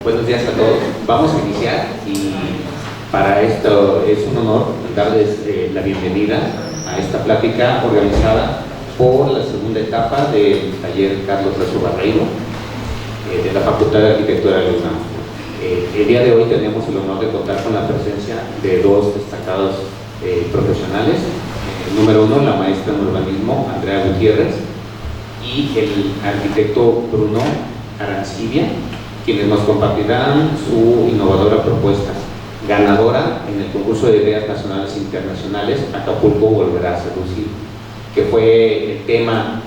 Buenos días a todos. Vamos a iniciar y para esto es un honor darles la bienvenida a esta plática organizada por la segunda etapa del taller Carlos Rezo Barreiro de la Facultad de Arquitectura de la UNAM. El día de hoy tenemos el honor de contar con la presencia de dos destacados profesionales. Número uno, la maestra en urbanismo Andrea Gutiérrez y el arquitecto Bruno Arancibia, quienes nos compartirán su innovadora propuesta, ganadora en el concurso de ideas nacionales e internacionales Acapulco volverá a seducir, que fue el tema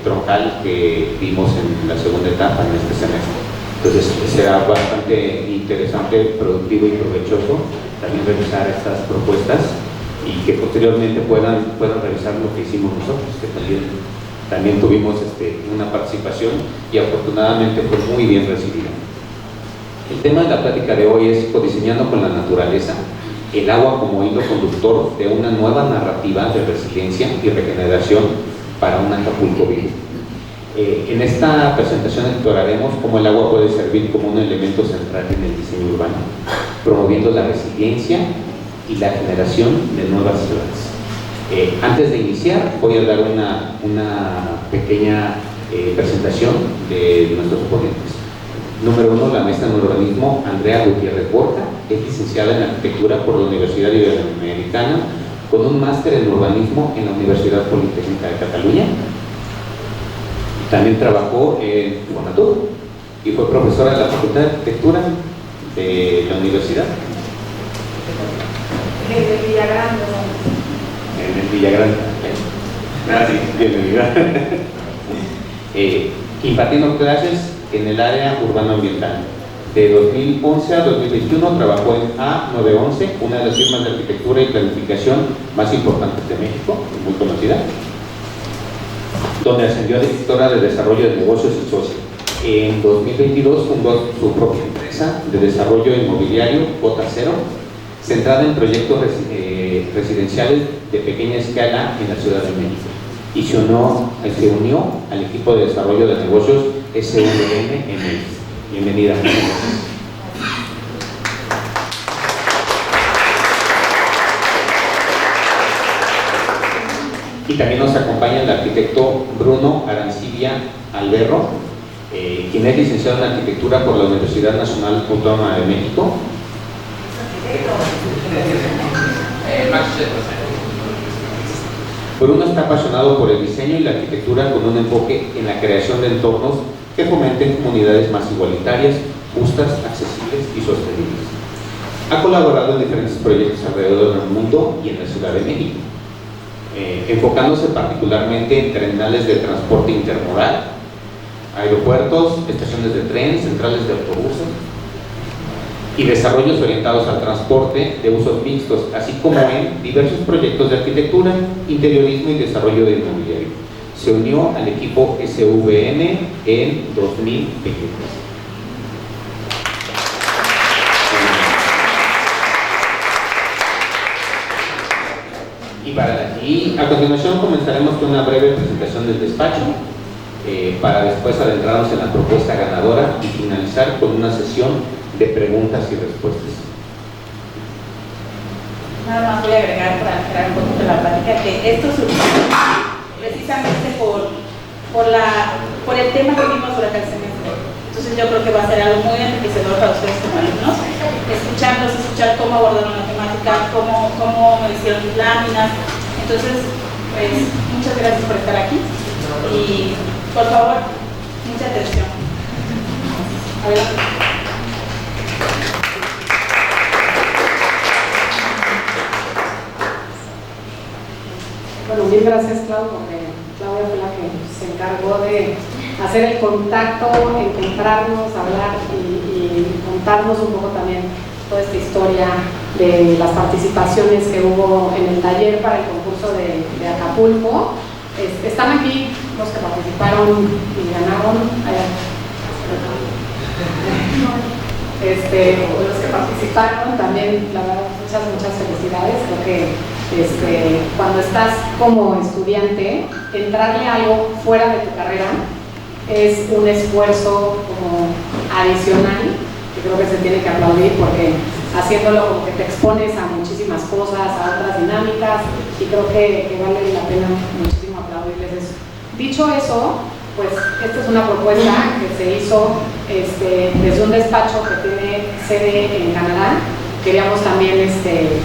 troncal que vimos en la segunda etapa en este semestre. Entonces será bastante interesante, productivo y provechoso también revisar estas propuestas y que posteriormente puedan revisar lo que hicimos nosotros, que también tuvimos una participación y afortunadamente fue muy bien recibida. El tema de la plática de hoy es codiseñando con la naturaleza, el agua como hilo conductor de una nueva narrativa de resiliencia y regeneración para un Acapulco vivo. En esta presentación exploraremos cómo el agua puede servir como un elemento central en el diseño urbano, promoviendo la resiliencia y la generación de nuevas ciudades. Antes de iniciar, voy a dar una pequeña presentación de nuestros ponentes. Número uno, la maestra en urbanismo Andrea Gutiérrez Borja, es licenciada en arquitectura por la Universidad Iberoamericana, con un máster en urbanismo en la Universidad Politécnica de Cataluña. También trabajó en Fonatur y fue profesora de la Facultad de Arquitectura de la universidad. En Villagrán. En el Villagrán. Gracias, bienvenida. Impartiendo clases en el área urbano-ambiental. De 2011 a 2021 trabajó en A911, una de las firmas de arquitectura y planificación más importantes de México, muy conocida, donde ascendió a directora de desarrollo de negocios y socio. En 2022 fundó su propia empresa de desarrollo inmobiliario, J0, centrada en proyectos residenciales de pequeña escala en la Ciudad de México, y se unió al equipo de desarrollo de negocios SVM en México. Bienvenida. Y también nos acompaña el arquitecto Bruno Arancibia Alberro, quien es licenciado en arquitectura por la Universidad Nacional Autónoma de México. Bruno está apasionado por el diseño y la arquitectura con un enfoque en la creación de entornos que fomenten comunidades más igualitarias, justas, accesibles y sostenibles. Ha colaborado en diferentes proyectos alrededor del mundo y en la Ciudad de México, enfocándose particularmente en terminales de transporte intermodal, aeropuertos, estaciones de tren, centrales de autobuses y desarrollos orientados al transporte de usos mixtos, así como en diversos proyectos de arquitectura, interiorismo y desarrollo de inmobiliario. Se unió al equipo SVM en 2020. Y a continuación comenzaremos con una breve presentación del despacho, para después adentrarnos en la propuesta ganadora y finalizar con una sesión de preguntas y respuestas. Nada más voy a agregar para entrar un poquito en la plática que esto surgió precisamente por el tema que vimos durante el semestre. Entonces yo creo que va a ser algo muy enriquecedor para ustedes como alumnos, escuchar cómo abordaron la temática, cómo me hicieron mis láminas. Entonces, pues, muchas gracias por estar aquí y por favor, mucha atención. Adelante. Bueno, mil gracias, Clau, porque Claudia fue la que se encargó de hacer el contacto, encontrarnos, hablar y contarnos un poco también toda esta historia de las participaciones que hubo en el taller para el concurso de Acapulco. Están aquí los que participaron y ganaron. Los que participaron también, la verdad, muchas felicidades. Creo que cuando estás como estudiante, entrarle a algo fuera de tu carrera es un esfuerzo como adicional que creo que se tiene que aplaudir porque haciéndolo como que te expones a muchísimas cosas, a otras dinámicas, y creo que vale la pena muchísimo aplaudirles eso. Dicho eso, pues esta es una propuesta que se hizo desde un despacho que tiene sede en Canadá. Queríamos también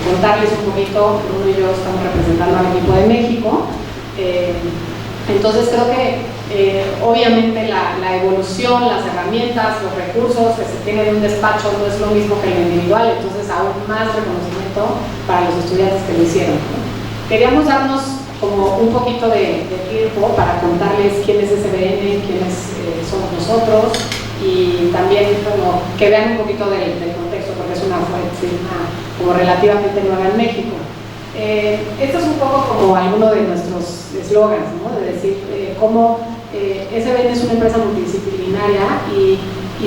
contarles un poquito, Bruno y yo estamos representando al equipo de México. Entonces creo que obviamente la evolución, las herramientas, los recursos que se tiene de un despacho no es lo mismo que lo individual, entonces aún más reconocimiento para los estudiantes que lo hicieron. Queríamos darnos como un poquito de tiempo para contarles quién es SBN, quiénes somos nosotros, y también como que vean un poquito del contexto, porque es una firma como relativamente nueva en México. Esto es un poco como alguno de nuestros eslogans, ¿no? De decir cómo SBN es una empresa multidisciplinaria, y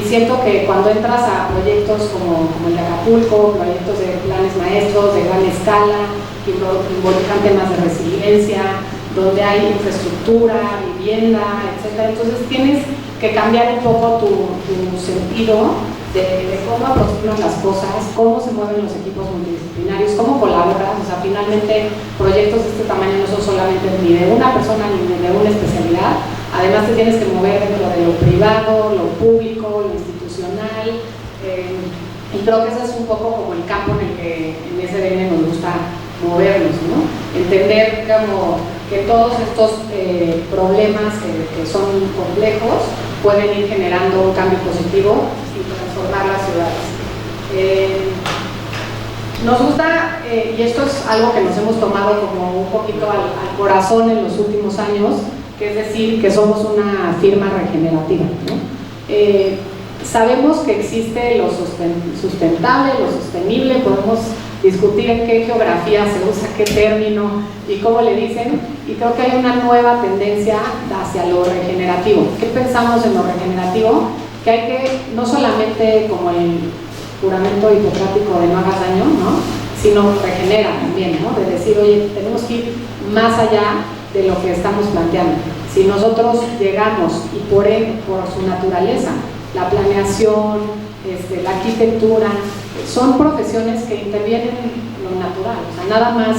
siento que cuando entras a proyectos como el de Acapulco, proyectos de planes maestros de gran escala, que involucran temas de resiliencia, donde hay infraestructura, vivienda, etc. Entonces tienes que cambiar un poco tu sentido de cómo aproximas las cosas, cómo se mueven los equipos multidisciplinarios, cómo colaboras. O sea, finalmente proyectos de este tamaño no son solamente ni de una persona ni de una especialidad. Además te tienes que mover dentro de lo privado, lo público, lo institucional, y creo que ese es un poco como el campo en el que en SBN nos gusta movernos, ¿no? Entender como que todos estos problemas que son complejos pueden ir generando un cambio positivo y transformar las ciudades. Nos gusta, y esto es algo que nos hemos tomado como un poquito al corazón en los últimos años, que es decir, que somos una firma regenerativa, ¿no? Sabemos que existe lo sustentable, lo sostenible, podemos discutir en qué geografía se usa qué término y cómo le dicen, y creo que hay una nueva tendencia hacia lo regenerativo. ¿Qué pensamos en lo regenerativo? Que hay que, no solamente como el juramento hipocrático de no hagas daño, ¿no? Sino regenera también, ¿no? De decir, oye, tenemos que ir más allá de lo que estamos planteando. Si nosotros llegamos, y por su naturaleza, la planeación, la arquitectura, son profesiones que intervienen en lo natural, o sea, nada más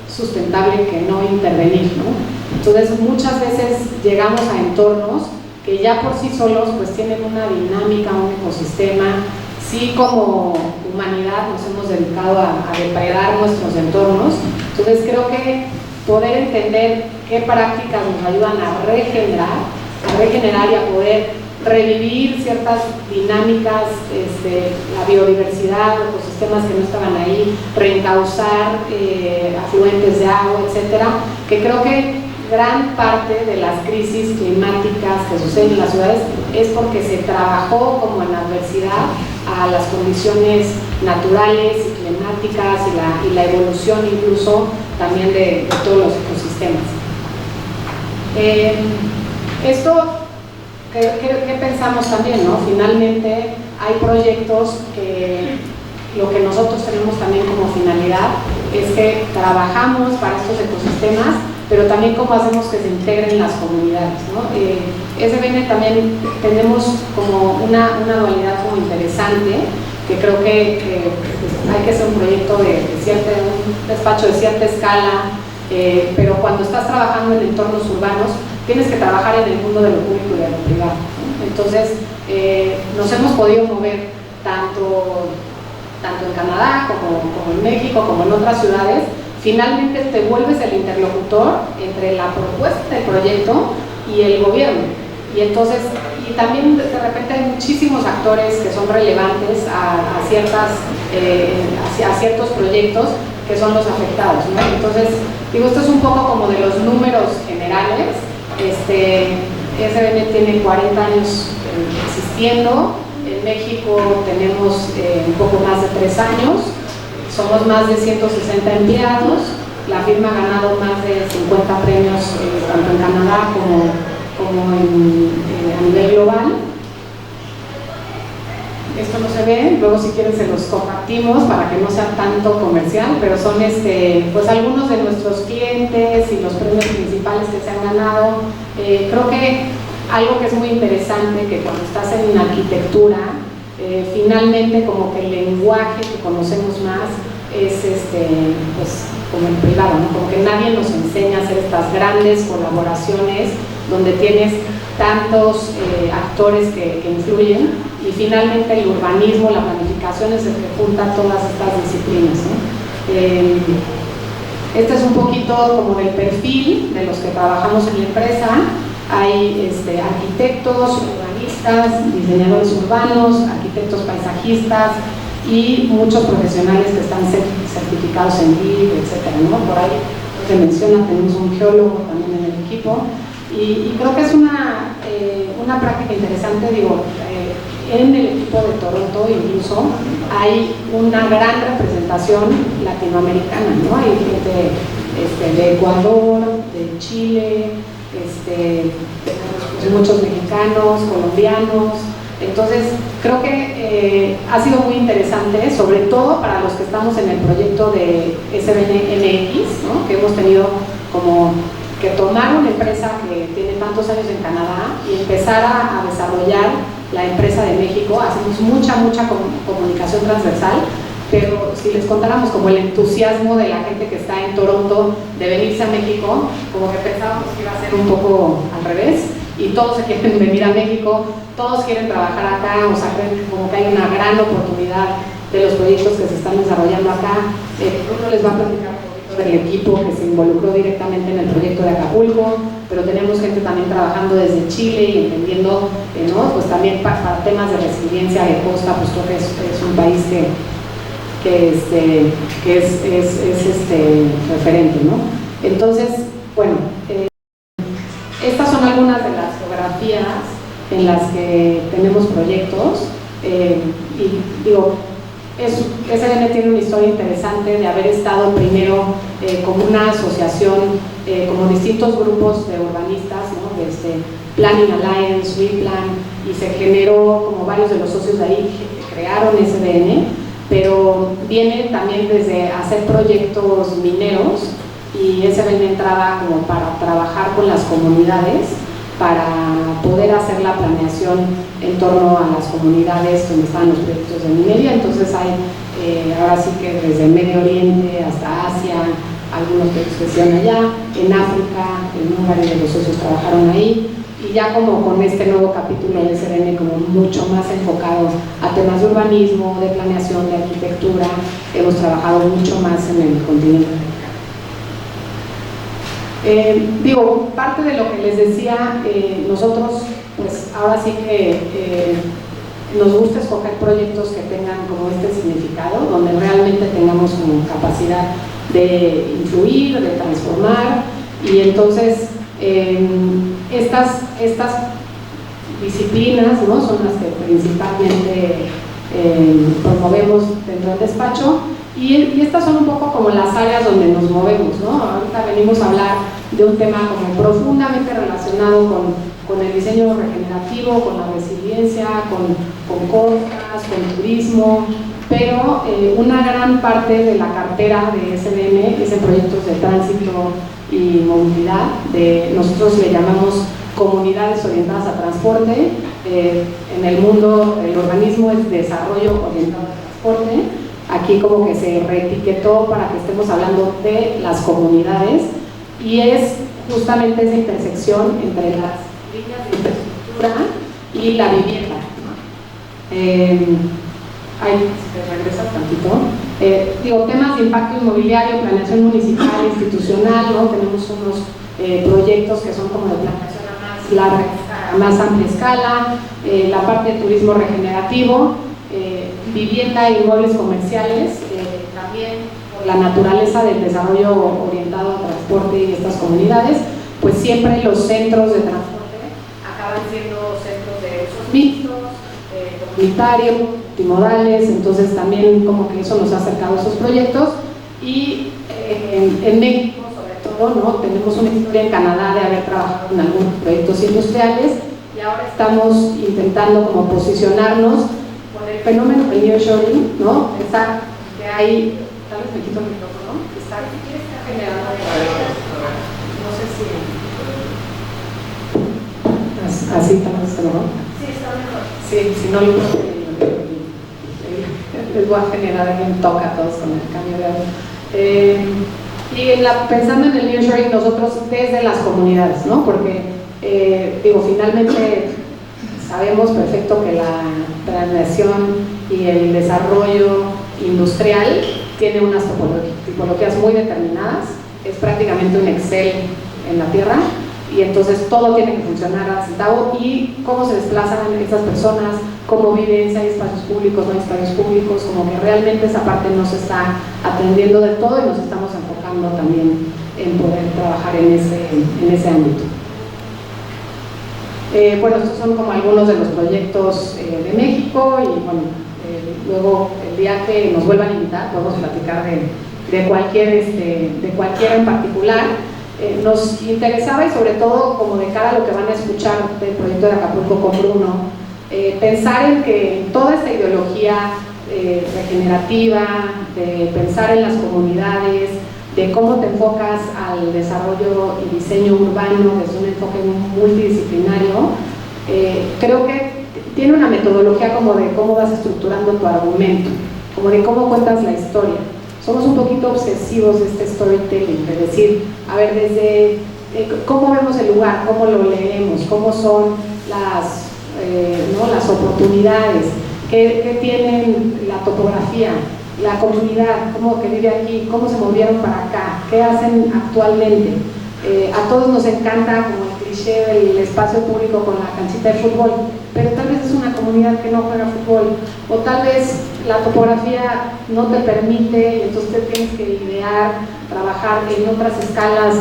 sustentable que no intervenir, ¿no? Entonces muchas veces llegamos a entornos que ya por sí solos pues tienen una dinámica, un ecosistema. Sí, como humanidad nos hemos dedicado a depredar nuestros entornos, entonces creo que poder entender qué prácticas nos ayudan a regenerar y a poder revivir ciertas dinámicas, la biodiversidad, ecosistemas que no estaban ahí, reencauzar afluentes de agua, etcétera, que creo que gran parte de las crisis climáticas que suceden en las ciudades es porque se trabajó como en adversidad a las condiciones naturales y climáticas y la evolución incluso también de todos los ecosistemas. Esto, ¿qué pensamos también, no? Finalmente hay proyectos que lo que nosotros tenemos también como finalidad es que trabajamos para estos ecosistemas, pero también cómo hacemos que se integren las comunidades, ¿no? SBN también tenemos como una dualidad muy interesante, que creo que hay que hacer un proyecto un despacho de cierta escala, pero cuando estás trabajando en entornos urbanos, tienes que trabajar en el mundo de lo público y de lo privado, ¿no? Entonces, nos hemos podido mover tanto en Canadá como en México, como en otras ciudades. Finalmente te vuelves el interlocutor entre la propuesta del proyecto y el gobierno. Y entonces, y también de repente hay muchísimos actores que son relevantes a ciertos proyectos que son los afectados, ¿no? Entonces, digo, esto es un poco como de los números generales. SBN tiene 40 años existiendo. En México tenemos un poco más de 3 años. Somos más de 160 empleados. La firma ha ganado más de 50 premios tanto en Canadá como a nivel global. Esto no se ve, luego si quieren se los compartimos para que no sea tanto comercial, pero son pues algunos de nuestros clientes y los premios principales que se han ganado. Creo que algo que es muy interesante, que cuando estás en arquitectura, finalmente como que el lenguaje que conocemos más es pues, como el privado, ¿no? Como que nadie nos enseña a hacer estas grandes colaboraciones donde tienes tantos actores que influyen, y finalmente el urbanismo, la planificación es el que junta todas estas disciplinas, ¿no? Este es un poquito como del perfil de los que trabajamos en la empresa. Hay arquitectos, urbanistas, diseñadores urbanos, arquitectos paisajistas y muchos profesionales que están certificados en LEED, etcétera, ¿no? Por ahí se menciona, tenemos un geólogo también en el equipo, y creo que es una práctica interesante. Digo, en el equipo de Toronto incluso hay una gran representación latinoamericana, ¿no? Hay gente de Ecuador, de Chile, tenemos muchos mexicanos, colombianos. Entonces creo que ha sido muy interesante, sobre todo para los que estamos en el proyecto de SBNMX, ¿no? Que hemos tenido como que tomar una empresa que tiene tantos años en Canadá y empezar a desarrollar la empresa de México. Hacemos mucha comunicación transversal, pero si les contáramos como el entusiasmo de la gente que está en Toronto de venirse a México, como que pensábamos que iba a ser un poco al revés, y todos se quieren venir a México, todos quieren trabajar acá, o sea, creen como que hay una gran oportunidad de los proyectos que se están desarrollando acá. Uno les va a platicar un poquito del equipo que se involucró directamente en el proyecto de Acapulco, pero tenemos gente también trabajando desde Chile y entendiendo, ¿no? Pues también para temas de resiliencia de costa, pues creo que es un país que es referente, ¿no? Entonces, bueno, estas son algunas de las geografías en las que tenemos proyectos, y digo, SBN tiene una historia interesante de haber estado primero como una asociación, como distintos grupos de urbanistas, ¿no? Desde Planning Alliance, WePlan, y se generó como varios de los socios de ahí que crearon SBN, pero viene también desde hacer proyectos mineros, y SBN entraba como para trabajar con las comunidades para poder hacer la planeación en torno a las comunidades donde están los proyectos de minería. Entonces hay ahora sí que desde Medio Oriente hasta Asia, algunos proyectos que se hicieron allá, en África, en varios de los socios trabajaron ahí, y ya como con este nuevo capítulo de SBN como mucho más enfocado a temas de urbanismo, de planeación, de arquitectura, hemos trabajado mucho más en el continente americano. Digo, parte de lo que les decía, nosotros pues ahora sí que nos gusta escoger proyectos que tengan como este significado, donde realmente tengamos como capacidad de influir, de transformar, y entonces estas disciplinas, ¿no? Son las que principalmente promovemos dentro del despacho, y estas son un poco como las áreas donde nos movemos, ¿no? Ahorita venimos a hablar de un tema como profundamente relacionado con el diseño regenerativo, con la resiliencia, con costas, con turismo, pero una gran parte de la cartera de SBN es en proyectos de tránsito y movilidad. Nosotros le llamamos comunidades orientadas a transporte. En el mundo el urbanismo es desarrollo orientado a transporte. Aquí como que se reetiquetó para que estemos hablando de las comunidades, y es justamente esa intersección entre las líneas de infraestructura y la vivienda, ¿no? Si te regresas tantito. Digo, temas de impacto inmobiliario, planeación municipal, institucional, ¿no? Tenemos unos proyectos que son como de planeación a más larga, a más amplia escala, la parte de turismo regenerativo, vivienda y inmuebles comerciales, también por la naturaleza del desarrollo orientado a transporte y estas comunidades, pues siempre los centros de transporte acaban siendo centros de usos mixtos, comunitarios, multimodales. Entonces también como que eso nos ha acercado a esos proyectos, y en México sobre todo, ¿no? Tenemos una historia en Canadá de haber trabajado en algunos proyectos industriales, y ahora estamos intentando como posicionarnos con el fenómeno del nearshoring, ¿no? Pensar que hay, tal vez me quito el micrófono, está generando, no sé si así tal vez, ¿no? Sí, está mejor. Sí, si no lo puedo. les voy a generar un toque a todos con el cambio de audio. Y pensando en el nearshoring, nosotros desde las comunidades, ¿no? Porque, finalmente sabemos perfecto que la transnación y el desarrollo industrial tiene unas tipologías muy determinadas, es prácticamente un Excel en la tierra, y entonces todo tiene que funcionar al centavo. Y cómo se desplazan esas personas, cómo viven, si hay espacios públicos, no hay espacios públicos, como que realmente esa parte no se está atendiendo del todo, y nos estamos enfocando también en poder trabajar en ese ámbito. Bueno, estos son como algunos de los proyectos de México, y bueno, luego el día que nos vuelvan a invitar podemos platicar de cualquiera en particular. Nos interesaba, y sobre todo como de cara a lo que van a escuchar del proyecto de Acapulco con Bruno, pensar en que toda esta ideología regenerativa, de pensar en las comunidades, de cómo te enfocas al desarrollo y diseño urbano desde un enfoque multidisciplinario, creo que tiene una metodología como de cómo vas estructurando tu argumento, como de cómo cuentas la historia. Somos un poquito obsesivos de este storytelling, de decir, a ver, desde cómo vemos el lugar, cómo lo leemos, cómo son las oportunidades, qué tienen la topografía, la comunidad, cómo que vive aquí, cómo se movieron para acá, qué hacen actualmente. A todos nos encanta como el cliché del espacio público con la canchita de fútbol, pero tal vez es una comunidad que no juega fútbol, o tal vez la topografía no te permite, y entonces te tienes que idear, trabajar en otras escalas,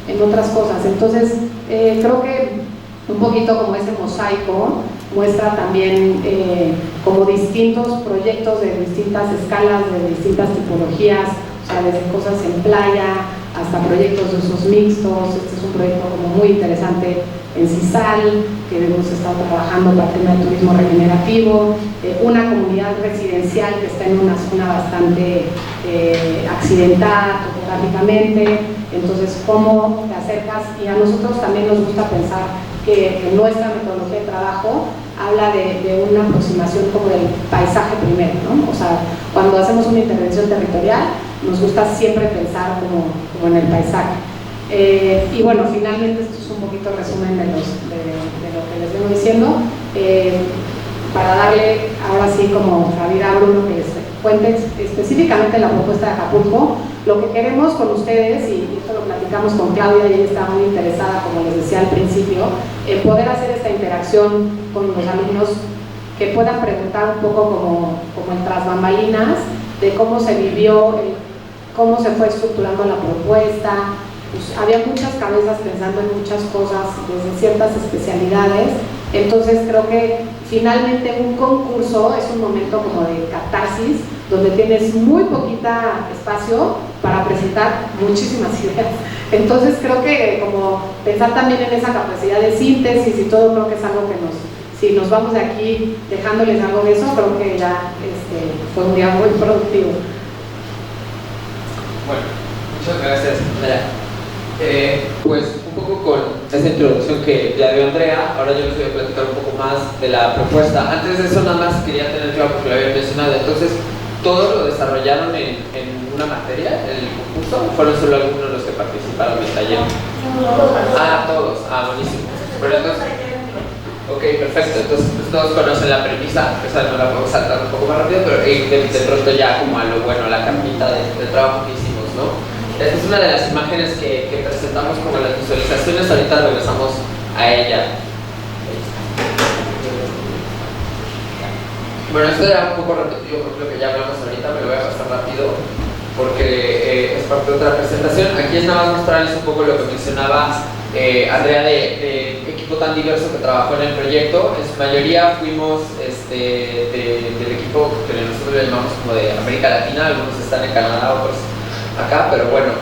en otras cosas. Entonces creo que un poquito como ese mosaico muestra también como distintos proyectos de distintas escalas, de distintas tipologías, o sea, desde cosas en playa hasta proyectos de usos mixtos. Este es un proyecto como muy interesante en CISAL, que hemos estado trabajando para el tema del turismo regenerativo, una comunidad residencial que está en una zona bastante accidentada topográficamente. Entonces, ¿cómo te acercas? Y a nosotros también nos gusta pensar que nuestra metodología de trabajo habla de una aproximación como del paisaje primero, ¿no? O sea, cuando hacemos una intervención territorial, nos gusta siempre pensar como en el paisaje. Y bueno, finalmente esto es un poquito resumen de lo que les vengo diciendo, para darle ahora sí como cabida a Bruno que les cuente específicamente la propuesta de Acapulco. Lo que queremos con ustedes, y esto lo platicamos con Claudia, y ella está muy interesada, como les decía al principio, en poder hacer esta interacción con los alumnos, que puedan preguntar un poco como en tras bambalinas de cómo se vivió, cómo se fue estructurando la propuesta. Pues había muchas cabezas pensando en muchas cosas desde ciertas especialidades. Entonces creo que finalmente un concurso es un momento como de catarsis, donde tienes muy poquita espacio para presentar muchísimas ideas. Entonces creo que como pensar también en esa capacidad de síntesis y todo, creo que es algo que si nos vamos de aquí dejándoles algo de eso, creo que ya fue un día muy productivo. Bueno, muchas gracias, Andrea. Pues un poco con esa introducción que ya dio Andrea, ahora yo les voy a platicar un poco más de la propuesta. Antes de eso, nada más quería tener claro, porque lo había mencionado. Entonces, ¿todo lo desarrollaron en una materia, el concurso? ¿Fueron solo algunos los que participaron del taller? Todos. Buenísimo. Pero entonces, ok, perfecto. Entonces, pues, todos conocen la premisa, esa no la podemos saltar un poco más rápido, pero de pronto ya como a lo bueno, la carnita del trabajo que hicimos, ¿no? Esta es una de las imágenes que presentamos como las visualizaciones. Ahorita regresamos a ella. Bueno, esto era un poco repetitivo porque lo que ya hablamos ahorita, me lo voy a pasar rápido porque es parte de otra presentación. Aquí es nada más mostrarles un poco lo que mencionaba Andrea de equipo tan diverso que trabajó en el proyecto. En su mayoría fuimos del equipo que nosotros le llamamos como de América Latina, algunos están en Canadá, otros acá, pero bueno,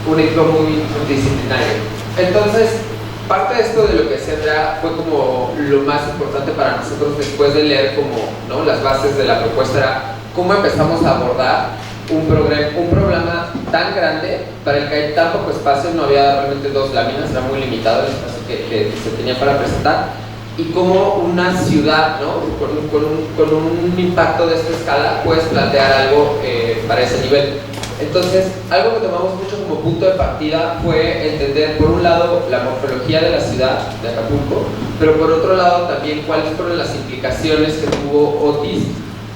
un equipo muy multidisciplinario. Entonces, parte de esto de lo que decía Andrea fue como lo más importante para nosotros después de leer como, ¿no?, las bases de la propuesta, era cómo empezamos a abordar un problema tan grande para el que hay tan poco espacio. No había realmente 2 láminas, era muy limitado el espacio que se tenía para presentar. y cómo una ciudad, ¿no? con un impacto de esta escala puedes plantear algo para ese nivel. Entonces, algo que tomamos mucho como punto de partida fue entender, por un lado, la morfología de la ciudad de Acapulco, pero por otro lado también cuáles fueron las implicaciones que tuvo Otis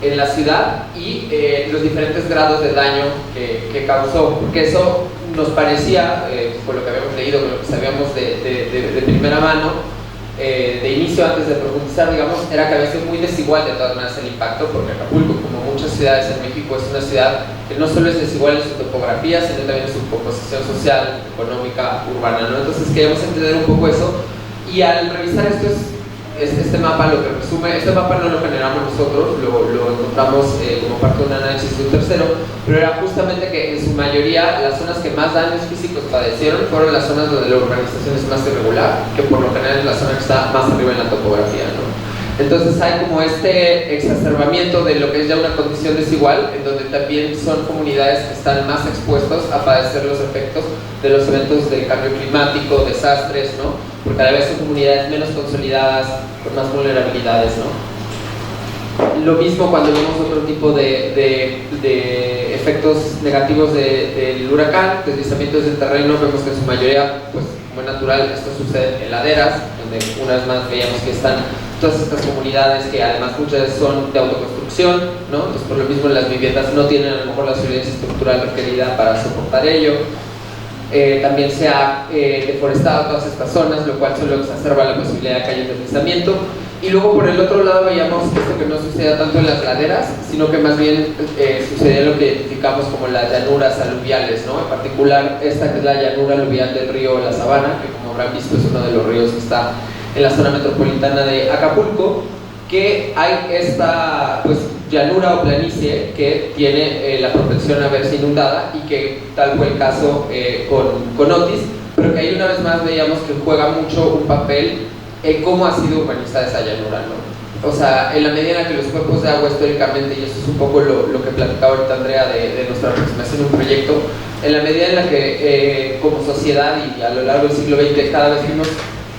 en la ciudad y los diferentes grados de daño que causó, porque eso nos parecía, por lo que habíamos leído, con lo que sabíamos de primera mano, de inicio, antes de profundizar, digamos, era que había sido muy desigual de todas maneras el impacto, porque Acapulco, como muchas ciudades en México, es una ciudad que no solo es desigual en su topografía, sino también en su composición social, económica, urbana, ¿no? Entonces queríamos entender un poco eso, y al revisar este mapa lo que resume, este mapa no lo generamos nosotros, lo encontramos como parte de un análisis de un tercero, pero era justamente que en su mayoría las zonas que más daños físicos padecieron fueron las zonas donde la urbanización es más irregular, que por lo general es la zona que está más arriba en la topografía, ¿no? Entonces hay como este exacerbamiento de lo que es ya una condición desigual, en donde también son comunidades que están más expuestos a padecer los efectos de los eventos de cambio climático, desastres, ¿no? Porque cada vez son comunidades menos consolidadas, con más vulnerabilidades, ¿no? Lo mismo cuando vemos otro tipo de efectos negativos del huracán, deslizamientos del terreno, vemos que en su mayoría, pues como es natural, esto sucede en laderas, donde una vez más veíamos que están todas estas comunidades que además muchas veces son de autoconstrucción, ¿no? Entonces por lo mismo las viviendas no tienen a lo mejor la solidez estructural requerida para soportar ello. También se ha deforestado todas estas zonas, lo cual solo exacerba la posibilidad de que haya un deslizamiento. Y luego por el otro lado veíamos esto que no sucedía tanto en las laderas, sino que más bien sucedía lo que identificamos como las llanuras aluviales, ¿no? En particular esta que es la llanura aluvial del río La Sabana, que como habrán visto es uno de los ríos que está en la zona metropolitana de Acapulco, que hay esta pues llanura o planicie que tiene la propensión a verse inundada y que tal fue el caso con Otis, pero que ahí una vez más veíamos que juega mucho un papel en cómo ha sido urbanizada esa llanura, ¿no? O sea, en la medida en la que los cuerpos de agua históricamente, y eso es un poco lo que platicaba ahorita Andrea de nuestra aproximación a un proyecto, en la medida en la que como sociedad y a lo largo del siglo XX cada vez fuimos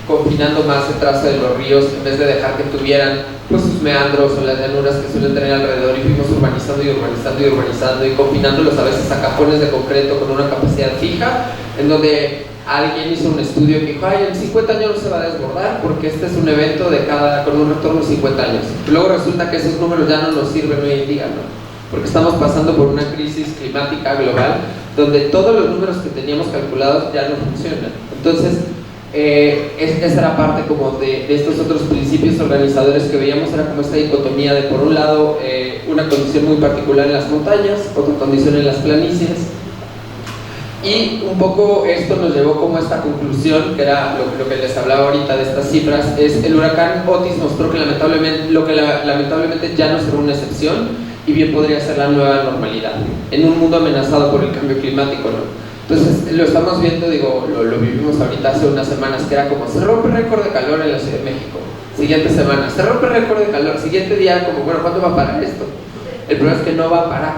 confinando más el trazo de los ríos en vez de dejar que tuvieran pues sus meandros o las llanuras que suelen tener alrededor, y fuimos urbanizando y urbanizando y urbanizando y confinándolos a veces a cajones de concreto con una capacidad fija, en donde alguien hizo un estudio que dijo, ay, en 50 años no se va a desbordar porque este es un evento con un retorno de 50 años. Luego resulta que esos números ya no nos sirven hoy en día, ¿no? Porque estamos pasando por una crisis climática global donde todos los números que teníamos calculados ya no funcionan. Entonces, esa era parte como de estos otros principios organizadores que veíamos, era como esta dicotomía de por un lado una condición muy particular en las montañas, otra condición en las planicies, y un poco esto nos llevó como a esta conclusión, que era lo que les hablaba ahorita de estas cifras, es el huracán Otis mostró que lamentablemente ya no será una excepción y bien podría ser la nueva normalidad en un mundo amenazado por el cambio climático, ¿no? Entonces lo estamos viendo, digo, lo vivimos ahorita hace unas semanas, que era como se rompe el récord de calor en la Ciudad de México, siguiente semana, se rompe el récord de calor, siguiente día como, bueno, ¿cuándo va a parar esto? El problema es que no va a parar,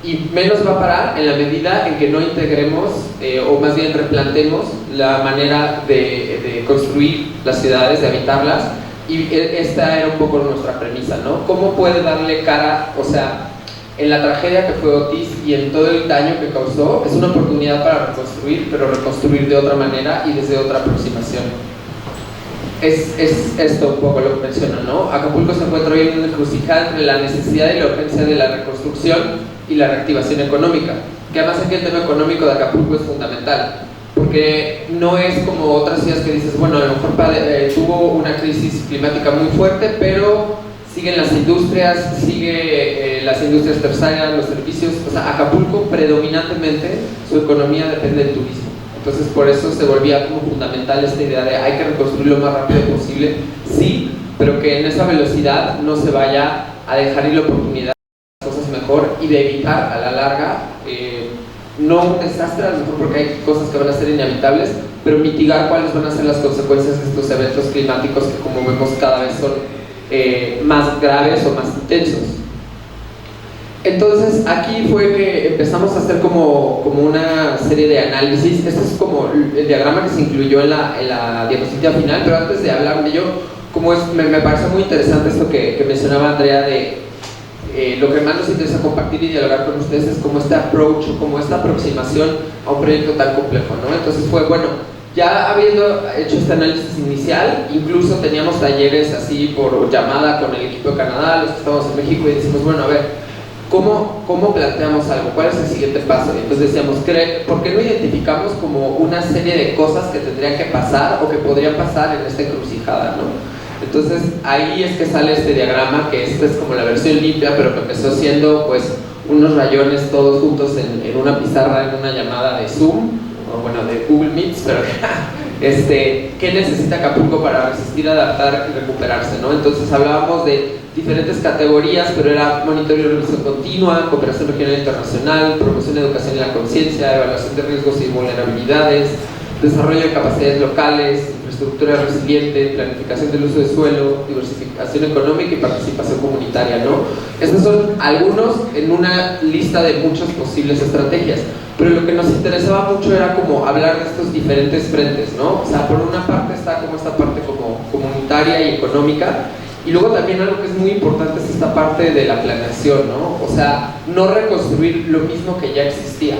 y menos va a parar en la medida en que no integremos o más bien replantemos la manera de construir las ciudades, de habitarlas, y esta era un poco nuestra premisa, ¿no? ¿Cómo puede darle cara, o sea, en la tragedia que fue Otis y en todo el daño que causó, es una oportunidad para reconstruir, pero reconstruir de otra manera y desde otra aproximación? Es esto un poco lo que menciona, ¿no? Acapulco se encuentra hoy en una encrucijada entre la necesidad y la urgencia de la reconstrucción y la reactivación económica, que además aquí el tema económico de Acapulco es fundamental, porque no es como otras ciudades que dices, bueno, a lo mejor tuvo una crisis climática muy fuerte, pero siguen las industrias, las industrias terciarias, los servicios. O sea, Acapulco predominantemente su economía depende del turismo. Entonces por eso se volvía como fundamental esta idea de hay que reconstruir lo más rápido posible, sí, pero que en esa velocidad no se vaya a dejar ir la oportunidad de hacer cosas mejor y de evitar a la larga no un desastre, a lo mejor porque hay cosas que van a ser inevitables, pero mitigar cuáles van a ser las consecuencias de estos eventos climáticos que, como vemos, cada vez son más graves o más intensos. Entonces aquí fue que empezamos a hacer como una serie de análisis. Este es como el diagrama que se incluyó en la diapositiva final, pero antes de hablar de ello, me parece muy interesante esto que mencionaba Andrea de lo que más nos interesa compartir y dialogar con ustedes es como este approach o como esta aproximación a un proyecto tan complejo, ¿no? Entonces fue, bueno, ya habiendo hecho este análisis inicial, incluso teníamos talleres así por llamada con el equipo de Canadá, los que estamos en México, y decimos, bueno, a ver, ¿cómo planteamos algo? ¿Cuál es el siguiente paso? Y entonces decíamos, ¿por qué no identificamos como una serie de cosas que tendrían que pasar o que podrían pasar en esta encrucijada, ¿no? Entonces ahí es que sale este diagrama, que esta es como la versión limpia, pero que empezó siendo pues unos rayones todos juntos en una pizarra, en una llamada de Zoom, o bueno, de Google Meets, pero ¿qué necesita Acapulco para resistir, adaptar y recuperarse, ¿no? Entonces hablábamos de diferentes categorías, pero era monitoreo y revisión continua, cooperación regional e internacional, promoción de educación y la conciencia, evaluación de riesgos y vulnerabilidades, desarrollo de capacidades locales, infraestructura resiliente, planificación del uso de suelo, diversificación económica y participación comunitaria, ¿no? Estos son algunos en una lista de muchas posibles estrategias, pero lo que nos interesaba mucho era como hablar de estos diferentes frentes, ¿no? O sea, por una parte está como esta parte como comunitaria y económica, y luego también algo que es muy importante es esta parte de la planeación, ¿no? O sea, no reconstruir lo mismo que ya existía.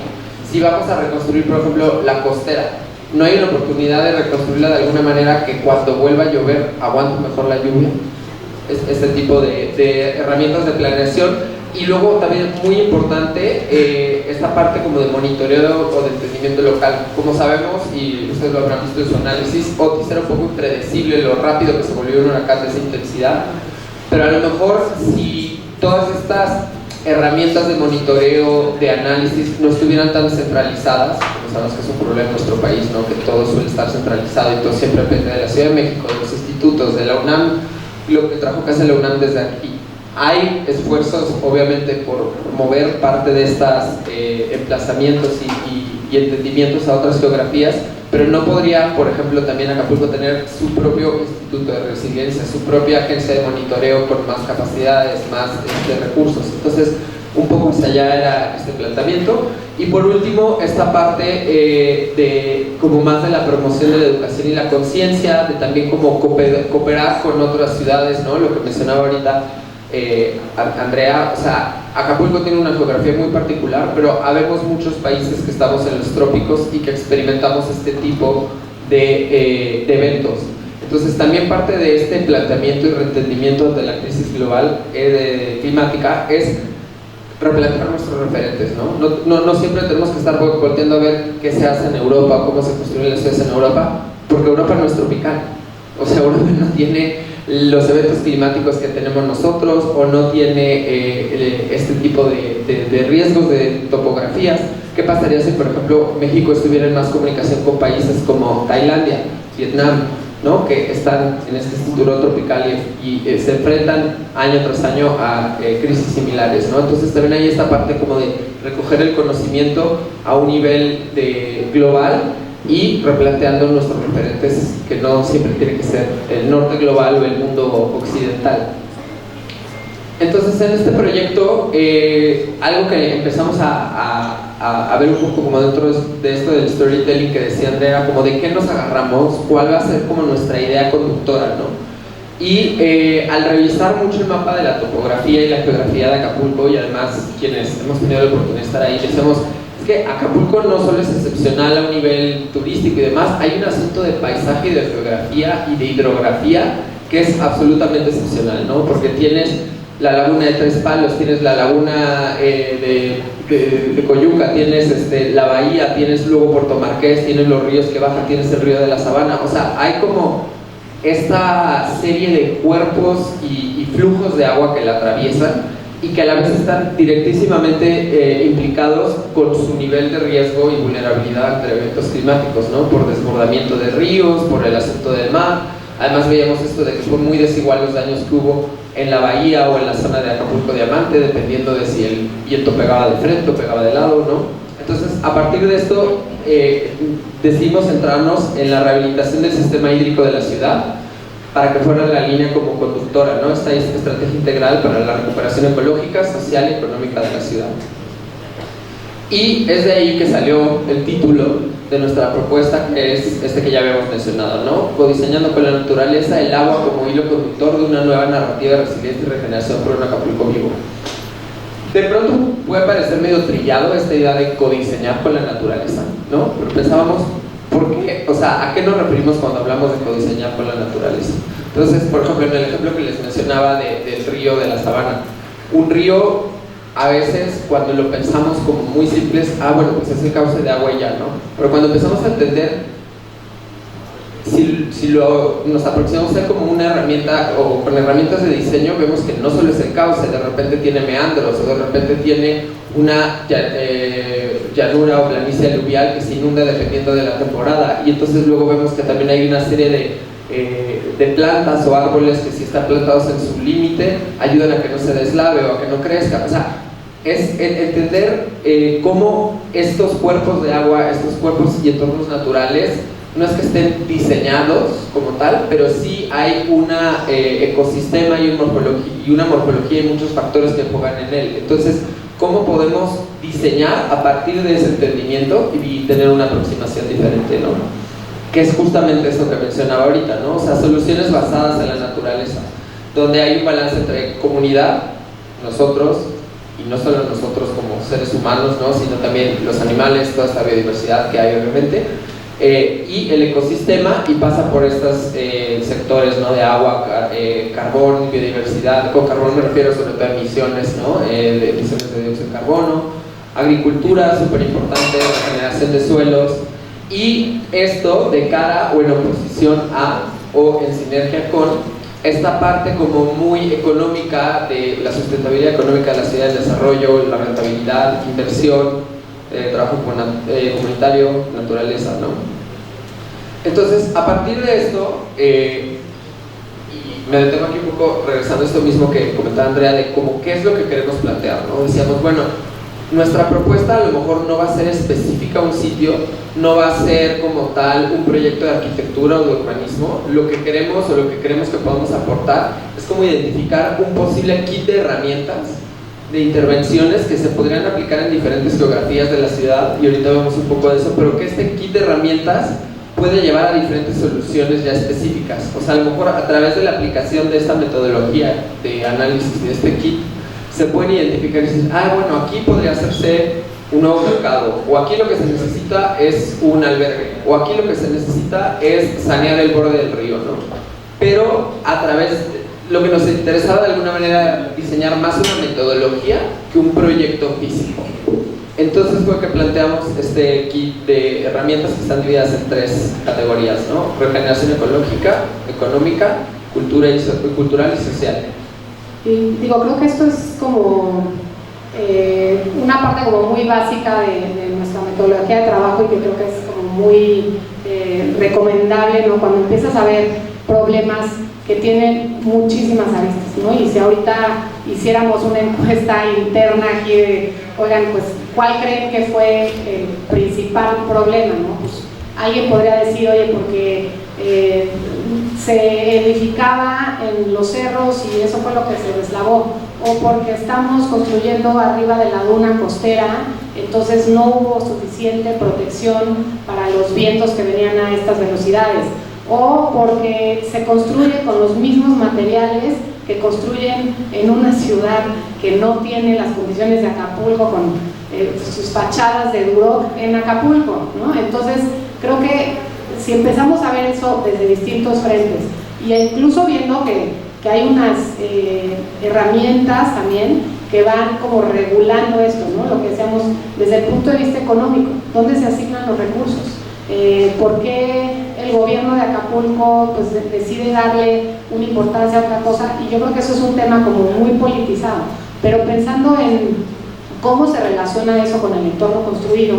Si vamos a reconstruir, por ejemplo, la costera, no hay una oportunidad de reconstruirla de alguna manera que cuando vuelva a llover aguante mejor la lluvia. Este tipo de herramientas de planeación. Y luego también muy importante esta parte como de monitoreo o de entendimiento local. Como sabemos, y ustedes lo habrán visto en su análisis, Otis era un poco impredecible lo rápido que se volvió un huracán de esa intensidad, pero a lo mejor si todas estas herramientas de monitoreo, de análisis no estuvieran tan centralizadas, como sabemos que es un problema en nuestro país, ¿no? Que todo suele estar centralizado y todo siempre depende de la Ciudad de México, de los institutos, de la UNAM, lo que trajo que hace la UNAM desde aquí. Hay esfuerzos, obviamente, por mover parte de estos emplazamientos y entendimientos a otras geografías, pero no podría, por ejemplo, también Acapulco tener su propio instituto de resiliencia, su propia agencia de monitoreo con más capacidades, más recursos. Entonces, un poco hacia allá era este planteamiento. Y por último, esta parte de como más de la promoción de la educación y la conciencia, de también como cooperar con otras ciudades, ¿no? Lo que mencionaba ahorita Andrea, o sea, Acapulco tiene una geografía muy particular, pero habemos muchos países que estamos en los trópicos y que experimentamos este tipo de eventos. Entonces también parte de este planteamiento y reentendimiento de la crisis global climática es replantear nuestros referentes, ¿no? No siempre tenemos que estar volteando a ver qué se hace en Europa, cómo se construyen las ciudades en Europa, porque Europa no es tropical. O sea, Europa no tiene los eventos climáticos que tenemos nosotros, o no tiene este tipo de riesgos de topografías. ¿Qué pasaría si, por ejemplo, México estuviera en más comunicación con países como Tailandia, Vietnam, ¿no? Que están en este cinturón tropical y se enfrentan año tras año a crisis similares, ¿no? Entonces también hay esta parte como de recoger el conocimiento a un nivel global y replanteando nuestros referentes, que no siempre tiene que ser el norte global o el mundo occidental. Entonces en este proyecto algo que empezamos a ver un poco como dentro de esto del storytelling que decía Andrea, como de qué nos agarramos, cuál va a ser como nuestra idea conductora, ¿no? Y al revisar mucho el mapa de la topografía y la geografía de Acapulco, y además quienes hemos tenido la oportunidad de estar ahí, decimos que Acapulco no solo es excepcional a un nivel turístico y demás, hay un asunto de paisaje y de geografía y de hidrografía que es absolutamente excepcional, ¿no? Porque tienes la laguna de Tres Palos, tienes la laguna de Coyuca, tienes la bahía, tienes luego Puerto Marqués, tienes los ríos que bajan, tienes el río de la Sabana. O sea, hay como esta serie de cuerpos y flujos de agua que la atraviesan y que a la vez están directísimamente implicados con su nivel de riesgo y vulnerabilidad ante eventos climáticos, ¿no? Por desbordamiento de ríos, por el asunto del mar. Además veíamos esto de que fue muy desigual los daños que hubo en la bahía o en la zona de Acapulco Diamante, dependiendo de si el viento pegaba de frente o pegaba de lado, ¿no? Entonces, a partir de esto, decidimos centrarnos en la rehabilitación del sistema hídrico de la ciudad, para que fuera la línea como conductora, ¿no? Esta estrategia integral para la recuperación ecológica, social y económica de la ciudad. Y es de ahí que salió el título de nuestra propuesta, que es este que ya habíamos mencionado, ¿no? Codiseñando con la naturaleza el agua como hilo conductor de una nueva narrativa de resiliencia y regeneración por un Acapulco vivo. De pronto puede parecer medio trillado esta idea de codiseñar con la naturaleza, ¿no? Pero pensábamos, ¿por qué? O sea, ¿a qué nos referimos cuando hablamos de codiseñar con la naturaleza? Entonces, por ejemplo, en el ejemplo que les mencionaba del río de la Sabana, un río, a veces cuando lo pensamos como muy simples, bueno, pues es el cauce de agua y ya, ¿no? Pero cuando empezamos a entender, si nos aproximamos a ser como una herramienta o con herramientas de diseño, vemos que no solo es el cauce, de repente tiene meandros o de repente tiene una llanura o planicie aluvial que se inunda dependiendo de la temporada, y entonces luego vemos que también hay una serie de plantas o árboles que si están plantados en su límite ayudan a que no se deslave o a que no crezca. O sea, es entender cómo estos cuerpos de agua, estos cuerpos y entornos naturales no es que estén diseñados como tal, pero sí hay un ecosistema y una morfología y muchos factores que juegan en él. Entonces, ¿cómo podemos diseñar a partir de ese entendimiento y tener una aproximación diferente, ¿no? Que es justamente eso que mencionaba ahorita, ¿no? O sea, soluciones basadas en la naturaleza, donde hay un balance entre comunidad, nosotros, y no solo nosotros como seres humanos, ¿no? Sino también los animales, toda esta biodiversidad que hay obviamente, y el ecosistema, y pasa por estos sectores, ¿no? De agua, carbón, biodiversidad. Con carbón me refiero sobre todo a emisiones, ¿no? De emisiones de dióxido de carbono, agricultura, súper importante, regeneración de suelos, y esto de cara o en oposición a o en sinergia con esta parte como muy económica de la sustentabilidad económica de la ciudad, el desarrollo, la rentabilidad, inversión, trabajo comunitario, naturaleza, ¿no? Entonces, a partir de esto, y me detengo aquí un poco regresando a esto mismo que comentaba Andrea, de como qué es lo que queremos plantear, ¿no? Decíamos, bueno, nuestra propuesta a lo mejor no va a ser específica a un sitio, no va a ser como tal un proyecto de arquitectura o de urbanismo. Lo que queremos o lo que creemos que podemos aportar es como identificar un posible kit de herramientas, de intervenciones que se podrían aplicar en diferentes geografías de la ciudad, y ahorita vemos un poco de eso, pero que este kit de herramientas puede llevar a diferentes soluciones ya específicas. O sea, a lo mejor a través de la aplicación de esta metodología de análisis de este kit, se pueden identificar y decir, bueno, aquí podría hacerse un nuevo mercado, o aquí lo que se necesita es un albergue, o aquí lo que se necesita es sanear el borde del río, ¿no? Pero a través de lo que nos interesaba de alguna manera diseñar más una metodología que un proyecto físico. Entonces fue que planteamos este kit de herramientas que están divididas en 3 categorías, ¿no? Regeneración ecológica, económica, cultural y social. Y digo, creo que esto es como una parte como muy básica de nuestra metodología de trabajo, y que creo que es como muy recomendable, ¿no? Cuando empiezas a ver problemas que tienen muchísimas aristas, ¿no? Y si ahorita hiciéramos una encuesta interna aquí de, oigan, pues, ¿cuál creen que fue el principal problema, no? Pues alguien podría decir, oye, porque se edificaba en los cerros y eso fue lo que se deslavó, o porque estamos construyendo arriba de la duna costera, entonces no hubo suficiente protección para los vientos que venían a estas velocidades, o porque se construye con los mismos materiales que construyen en una ciudad que no tiene las condiciones de Acapulco, con sus fachadas de Duroc en Acapulco, ¿no? Entonces creo que si empezamos a ver eso desde distintos frentes, y incluso viendo que hay unas herramientas también que van como regulando esto, ¿no? Lo que decíamos desde el punto de vista económico, ¿dónde se asignan los recursos? ¿Por qué el gobierno de Acapulco pues, decide darle una importancia a otra cosa? Y yo creo que eso es un tema como muy politizado, pero pensando en cómo se relaciona eso con el entorno construido,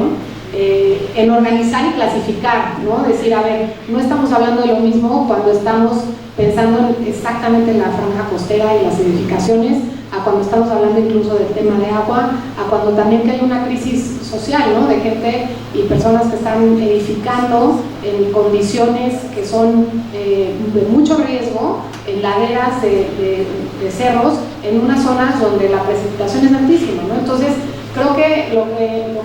en organizar y clasificar, ¿no? Decir, a ver, no estamos hablando de lo mismo cuando estamos pensando exactamente en la franja costera y las edificaciones, a cuando estamos hablando incluso del tema de agua, a cuando también que hay una crisis social, ¿no? De gente y personas que están edificando en condiciones que son de mucho riesgo, en laderas de cerros, en unas zonas donde la precipitación es altísima, ¿no? Entonces, creo que lo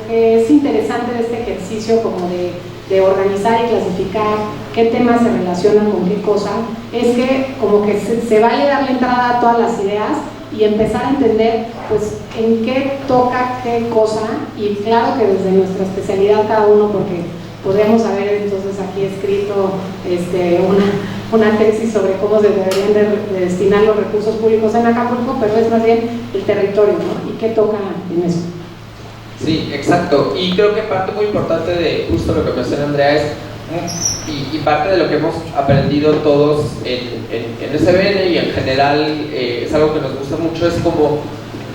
que es interesante de este ejercicio como de de organizar y clasificar qué temas se relacionan con qué cosa, es que como que se vale darle entrada a todas las ideas y empezar a entender pues en qué toca qué cosa, y claro que desde nuestra especialidad cada uno, porque podríamos haber entonces aquí escrito una tesis sobre cómo se deberían de destinar los recursos públicos en Acapulco, pero es más bien el territorio, ¿no? Y qué toca en eso. Sí, exacto, y creo que parte muy importante de justo lo que menciona Andrea es, y parte de lo que hemos aprendido todos en SBN y en general es algo que nos gusta mucho, es como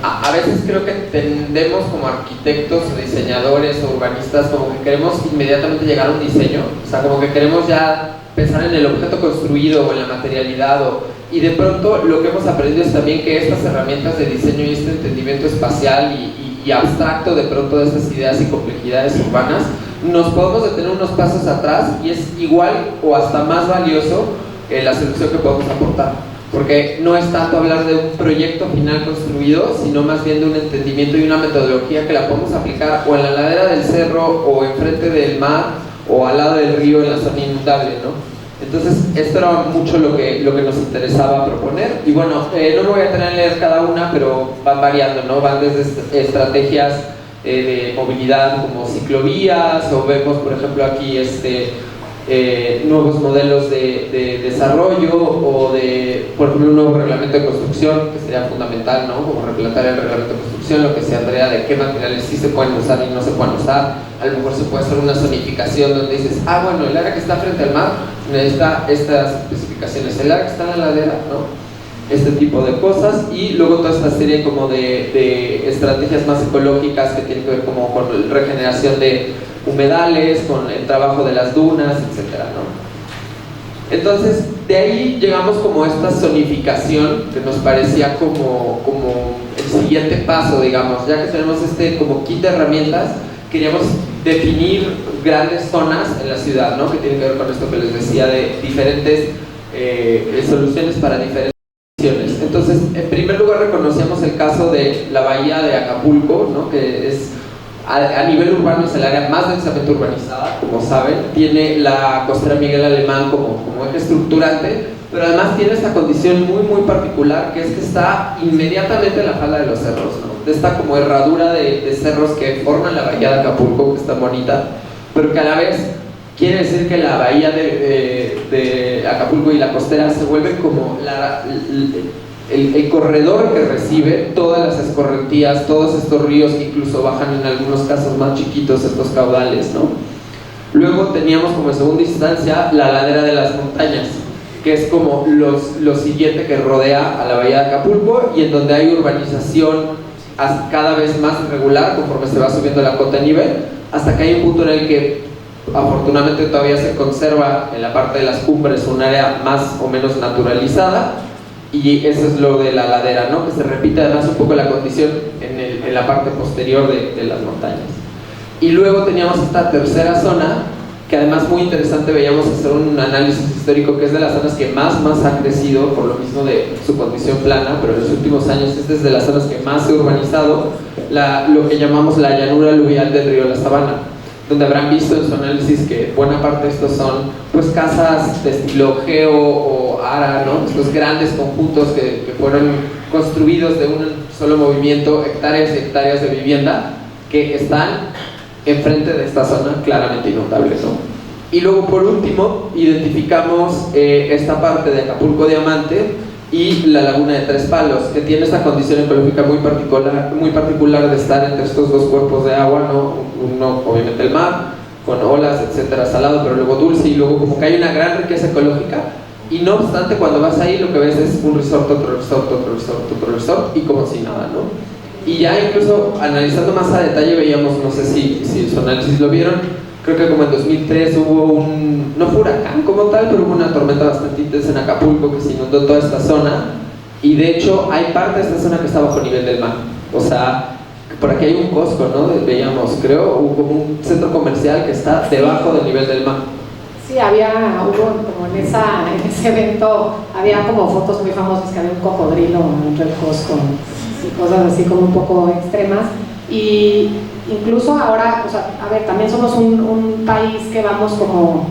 a veces creo que tendemos como arquitectos o diseñadores o urbanistas como que queremos inmediatamente llegar a un diseño, o sea, como que queremos ya pensar en el objeto construido o en la materialidad, y de pronto lo que hemos aprendido es también que estas herramientas de diseño y este entendimiento espacial y abstracto de pronto de estas ideas y complejidades urbanas, nos podemos detener unos pasos atrás y es igual o hasta más valioso la solución que podemos aportar, porque no es tanto hablar de un proyecto final construido, sino más bien de un entendimiento y una metodología que la podemos aplicar o en la ladera del cerro o enfrente del mar o al lado del río en la zona inundable, ¿no? Entonces, esto era mucho lo que nos interesaba proponer, y bueno, no me voy a tener a leer cada una, pero van variando, ¿no? Van desde estrategias de movilidad como ciclovías, o vemos, por ejemplo, aquí nuevos modelos de desarrollo, o por ejemplo, un nuevo reglamento de construcción, que sería fundamental, ¿no? Como replantear el reglamento de construcción, lo que decía Andrea, de qué materiales sí se pueden usar y no se pueden usar. A lo mejor se puede hacer una zonificación donde dices, bueno, el área que está frente al mar necesita estas especificaciones, el área que está en la ladera, ¿no? Este tipo de cosas, y luego toda esta serie como de estrategias más ecológicas que tienen que ver como con la regeneración de humedales, con el trabajo de las dunas, etcétera, ¿no? Entonces, de ahí llegamos como a esta zonificación que nos parecía como el siguiente paso, digamos, ya que tenemos como kit de herramientas, queríamos definir grandes zonas en la ciudad, ¿no? Que tienen que ver con esto que les decía de diferentes soluciones para diferentes situaciones. Entonces, en primer lugar reconocíamos el caso de la bahía de Acapulco, ¿no? Que es a nivel urbano es el área más densamente urbanizada, como saben, tiene la costera Miguel Alemán como eje estructurante, pero además tiene esta condición muy particular, que es que está inmediatamente en la falda de los cerros, ¿no? De esta como herradura de cerros que forman la bahía de Acapulco, que está bonita, pero que a la vez quiere decir que la bahía de Acapulco y la costera se vuelven como el corredor que recibe todas las escorrentías, todos estos ríos que incluso bajan en algunos casos más chiquitos estos caudales, ¿no? Luego teníamos como en segunda instancia la ladera de las montañas, que es como lo siguiente que rodea a la bahía de Acapulco, y en donde hay urbanización cada vez más irregular conforme se va subiendo la cota de nivel, hasta que hay un punto en el que afortunadamente todavía se conserva en la parte de las cumbres un área más o menos naturalizada, y eso es lo de la ladera, ¿no? Que se repite además un poco la condición en la parte posterior de las montañas. Y luego teníamos esta tercera zona, que además muy interesante, veíamos hacer un análisis histórico, que es de las zonas que más ha crecido, por lo mismo de su condición plana, pero en los últimos años es desde las zonas que más se ha urbanizado, lo que llamamos la llanura aluvial del río La Sabana, donde habrán visto en su análisis que buena parte de estos son pues casas de estilo geo o ara, ¿no? Estos grandes conjuntos que fueron construidos de un solo movimiento, hectáreas y hectáreas de vivienda, que están enfrente de esta zona claramente inundable, ¿no? Y luego por último identificamos esta parte de Acapulco Diamante y la laguna de Tres Palos, que tiene esta condición ecológica muy particular de estar entre estos dos cuerpos de agua, ¿no? Uno obviamente el mar, con olas, etcétera, salado, pero luego dulce, y luego como que hay una gran riqueza ecológica, y no obstante cuando vas ahí lo que ves es un resort, otro resort, otro resort, otro resort, y como si nada, ¿no? Y ya incluso analizando más a detalle veíamos, no sé si su análisis lo vieron, creo que como en 2003 hubo no fue huracán como tal, pero hubo una tormenta bastante intensa en Acapulco que se inundó toda esta zona, y de hecho hay parte de esta zona que está bajo nivel del mar. O sea, por aquí hay un Costco, ¿no? Veíamos, creo, como un centro comercial que está debajo del nivel del mar. Sí, hubo como en ese evento, había como fotos muy famosas que había un cocodrilo entre el Costco y cosas así como un poco extremas, y incluso ahora, o sea, a ver, también somos un país que vamos como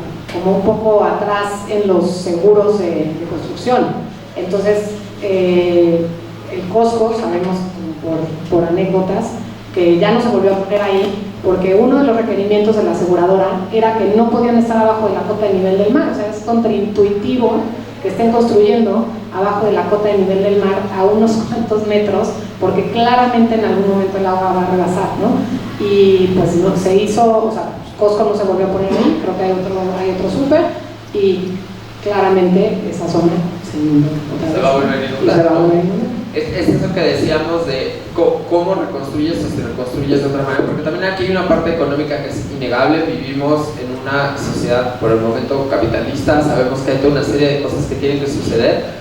un poco atrás en los seguros de construcción. Entonces, el Costco, sabemos por anécdotas, que ya no se volvió a poner ahí, porque uno de los requerimientos de la aseguradora era que no podían estar abajo de la cota de nivel del mar. O sea, es contraintuitivo que estén construyendo abajo de la cota de nivel del mar a unos cuantos metros, porque claramente en algún momento el agua va a rebasar, ¿no? Y pues no, se hizo, o sea, Costco no se volvió a poner ahí, creo que hay otro súper, y claramente esa zona se inundó otra vez. Se va a volver a inundar. Se va a volver a inundar. Es eso que decíamos de cómo reconstruyes o si reconstruyes de otra manera, porque también aquí hay una parte económica que es innegable. Vivimos en una sociedad por el momento capitalista, sabemos que hay toda una serie de cosas que tienen que suceder,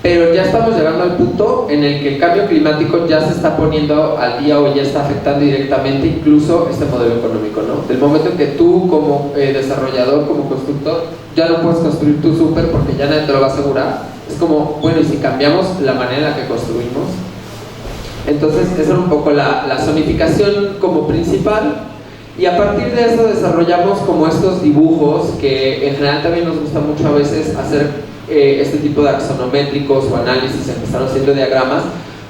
pero ya estamos llegando al punto en el que el cambio climático ya se está poniendo al día o ya está afectando directamente incluso este modelo económico, ¿no? Del momento en que tú como desarrollador, como constructor, ya no puedes construir tu súper porque ya nadie te lo va a asegurar. Es como, bueno, y si cambiamos la manera en la que construimos. Entonces esa es un poco la zonificación como principal, y a partir de eso desarrollamos como estos dibujos que en general también nos gusta mucho a veces hacer este tipo de axonométricos o análisis, empezaron siendo diagramas,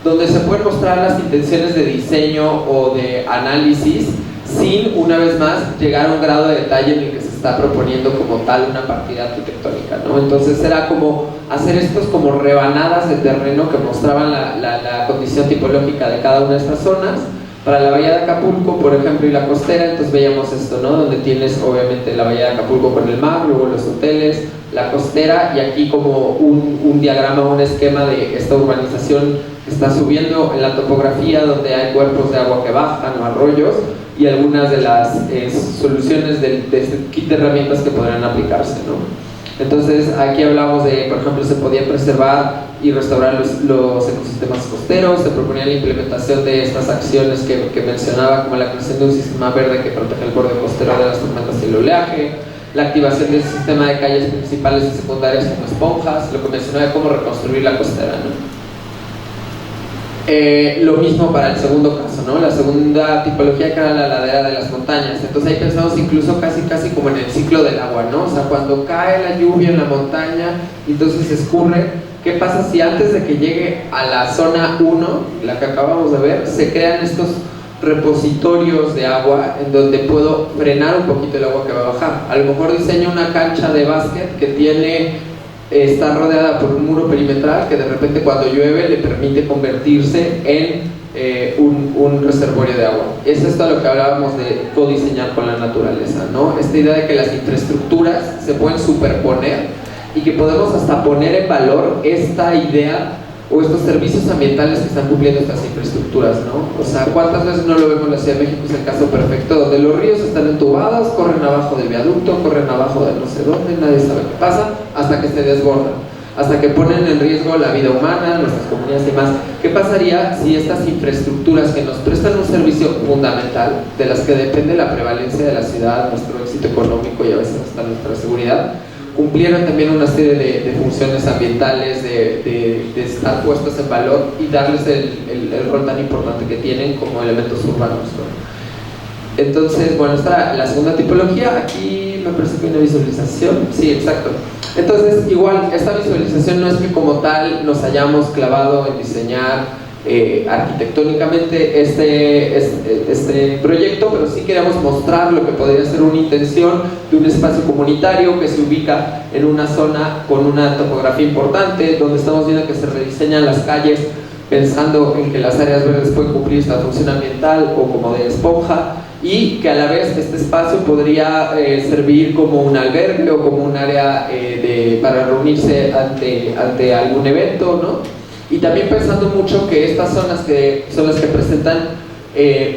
donde se pueden mostrar las intenciones de diseño o de análisis sin, una vez más, llegar a un grado de detalle en el que se está proponiendo como tal una partida arquitectónica, ¿no? Entonces era como hacer estos como rebanadas de terreno que mostraban la condición tipológica de cada una de estas zonas. Para la bahía de Acapulco, por ejemplo, y la costera, entonces veíamos esto, ¿no? Donde tienes obviamente la bahía de Acapulco con el mar, luego los hoteles, la costera, y aquí como un diagrama, un esquema de esta urbanización que está subiendo en la topografía, donde hay cuerpos de agua que bajan o arroyos, y algunas de las soluciones de este kit de herramientas que podrán aplicarse, ¿no? Entonces aquí hablamos de, por ejemplo, se podían preservar y restaurar los ecosistemas costeros, se proponía la implementación de estas acciones que mencionaba, como la creación de un sistema verde que protege el borde costero de las tormentas y el oleaje, la activación del sistema de calles principales y secundarias como esponjas, lo que mencionaba de cómo reconstruir la costera, ¿no? Lo mismo para el segundo caso, ¿no? La segunda tipología, que era la ladera de las montañas. Entonces ahí pensamos incluso casi como en el ciclo del agua, ¿no? O sea, cuando cae la lluvia en la montaña y entonces escurre, ¿qué pasa si antes de que llegue a la zona 1, la que acabamos de ver, se crean estos repositorios de agua en donde puedo frenar un poquito el agua que va a bajar? A lo mejor diseño una cancha de básquet que está rodeada por un muro perimetral que de repente cuando llueve le permite convertirse en un reservorio de agua. Es esto a lo que hablábamos de codiseñar con la naturaleza, ¿no? Esta idea de que las infraestructuras se pueden superponer y que podemos hasta poner en valor esta idea o estos servicios ambientales que están cumpliendo estas infraestructuras, ¿no? O sea, ¿cuántas veces no lo vemos en la Ciudad de México? Es el caso perfecto, donde los ríos están entubados, corren abajo del viaducto, corren abajo de no sé dónde, nadie sabe qué pasa, hasta que se desbordan, hasta que ponen en riesgo la vida humana, nuestras comunidades y demás. ¿Qué pasaría si estas infraestructuras que nos prestan un servicio fundamental, de las que depende la prevalencia de la ciudad, nuestro éxito económico y a veces hasta nuestra seguridad, cumplieran también una serie de funciones ambientales, de estar puestas en valor y darles el rol tan importante que tienen como elementos urbanos, ¿no? Entonces, bueno, esta la segunda tipología. Aquí me parece que hay una visualización. Sí, exacto. Entonces, igual, esta visualización no es que como tal nos hayamos clavado en diseñar arquitectónicamente este proyecto, pero sí queríamos mostrar lo que podría ser una intención de un espacio comunitario que se ubica en una zona con una topografía importante, donde estamos viendo que se rediseñan las calles pensando en que las áreas verdes pueden cumplir esta función ambiental o como de esponja, y que a la vez este espacio podría servir como un albergue o como un área para reunirse ante algún evento, ¿no? Y también pensando mucho que estas zonas que son las que presentan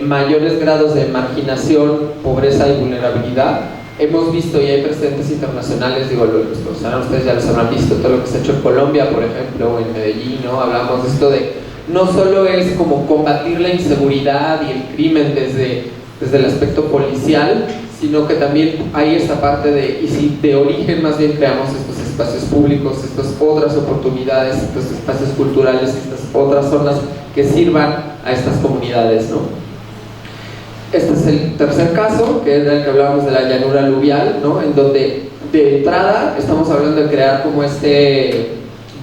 mayores grados de marginación, pobreza y vulnerabilidad, hemos visto, y hay precedentes internacionales, digo, ustedes ya los habrán visto, todo lo que se ha hecho en Colombia, por ejemplo, o en Medellín, ¿no? Hablamos de esto de, no solo es como combatir la inseguridad y el crimen desde el aspecto policial, sino que también hay esta parte de, y si de origen más bien creamos estos espacios públicos, estas otras oportunidades, estos espacios culturales, estas otras zonas que sirvan a estas comunidades, ¿no? Este es el tercer caso, que era el que hablábamos de la llanura aluvial, ¿no? En donde de entrada estamos hablando de crear como este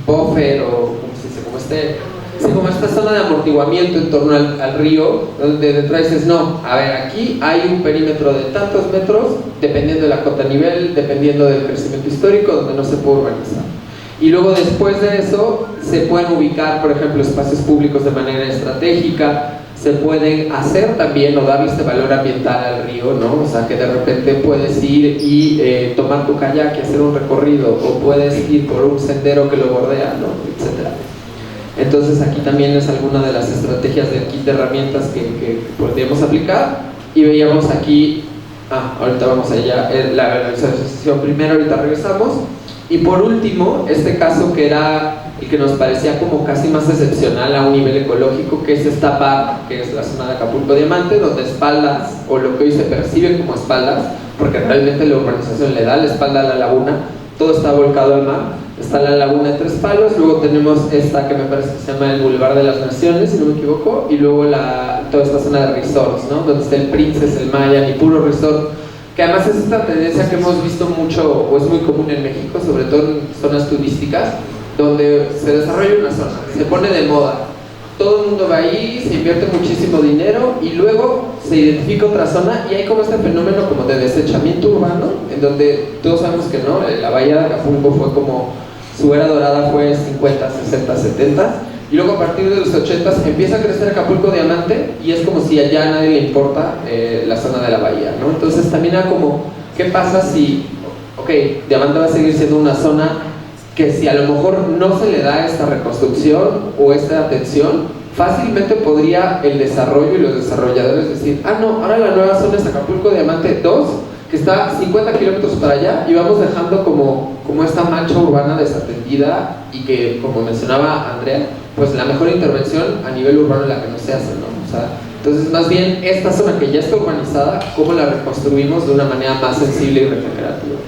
buffer o ¿cómo se dice? Como esta zona de amortiguamiento en torno al río, donde de entrada dices, no, a ver, aquí hay un perímetro de tantos metros, dependiendo de la cota a nivel, dependiendo del crecimiento histórico, donde no se puede urbanizar. Y luego después de eso se pueden ubicar, por ejemplo, espacios públicos de manera estratégica, se pueden hacer también o darle este valor ambiental al río, ¿no? O sea, que de repente puedes ir y tomar tu kayak y hacer un recorrido, o puedes ir por un sendero que lo bordea, ¿no? Etcétera. Entonces aquí también es alguna de las estrategias del kit de herramientas que podríamos aplicar. Y veíamos aquí, ahorita vamos allá, la visualización primero, ahorita regresamos. Y por último, este caso que era el que nos parecía como casi más excepcional a un nivel ecológico, que es esta parte, que es la zona de Acapulco Diamante, donde espaldas, o lo que hoy se percibe como espaldas, porque realmente la urbanización le da la espalda a la laguna, todo está volcado al mar. Está la laguna de Tres Palos, luego tenemos esta que me parece que se llama el Boulevard de las Naciones, si no me equivoco, y luego toda esta zona de resorts, ¿no? Donde está el Princess, el Mayan y puro resort, que además es esta tendencia que hemos visto mucho, o es muy común en México, sobre todo en zonas turísticas, donde se desarrolla una zona, se pone de moda, todo el mundo va ahí, se invierte muchísimo dinero y luego se identifica otra zona y hay como este fenómeno como de desechamiento urbano, en donde todos sabemos que no, la bahía de Acapulco fue como, su era dorada fue 50, 60, 70 y luego a partir de los 80 empieza a crecer Acapulco Diamante y es como si allá a nadie le importa la zona de la bahía, ¿no? Entonces también era como, ¿qué pasa si, ok, Diamante va a seguir siendo una zona que si a lo mejor no se le da esta reconstrucción o esta atención, fácilmente podría el desarrollo y los desarrolladores decir, no, ahora la nueva zona es Acapulco Diamante 2, que está 50 kilómetros para allá y vamos dejando como esta mancha urbana desatendida y que, como mencionaba Andrea, pues la mejor intervención a nivel urbano es la que no se hace, ¿no? O sea, entonces más bien esta zona que ya está urbanizada, ¿cómo la reconstruimos de una manera más sensible y regenerativa?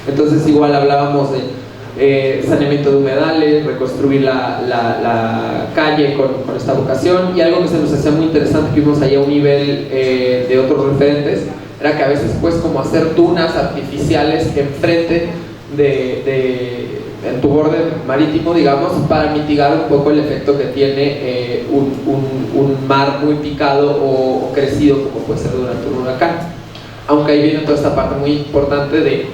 Entonces igual hablábamos de saneamiento de humedales, reconstruir la calle con esta vocación, y algo que se nos hacía muy interesante que vimos ahí a un nivel de otros referentes era que a veces pues como hacer dunas artificiales enfrente en tu borde marítimo, digamos, para mitigar un poco el efecto que tiene un mar muy picado o crecido como puede ser durante un huracán, aunque ahí viene toda esta parte muy importante de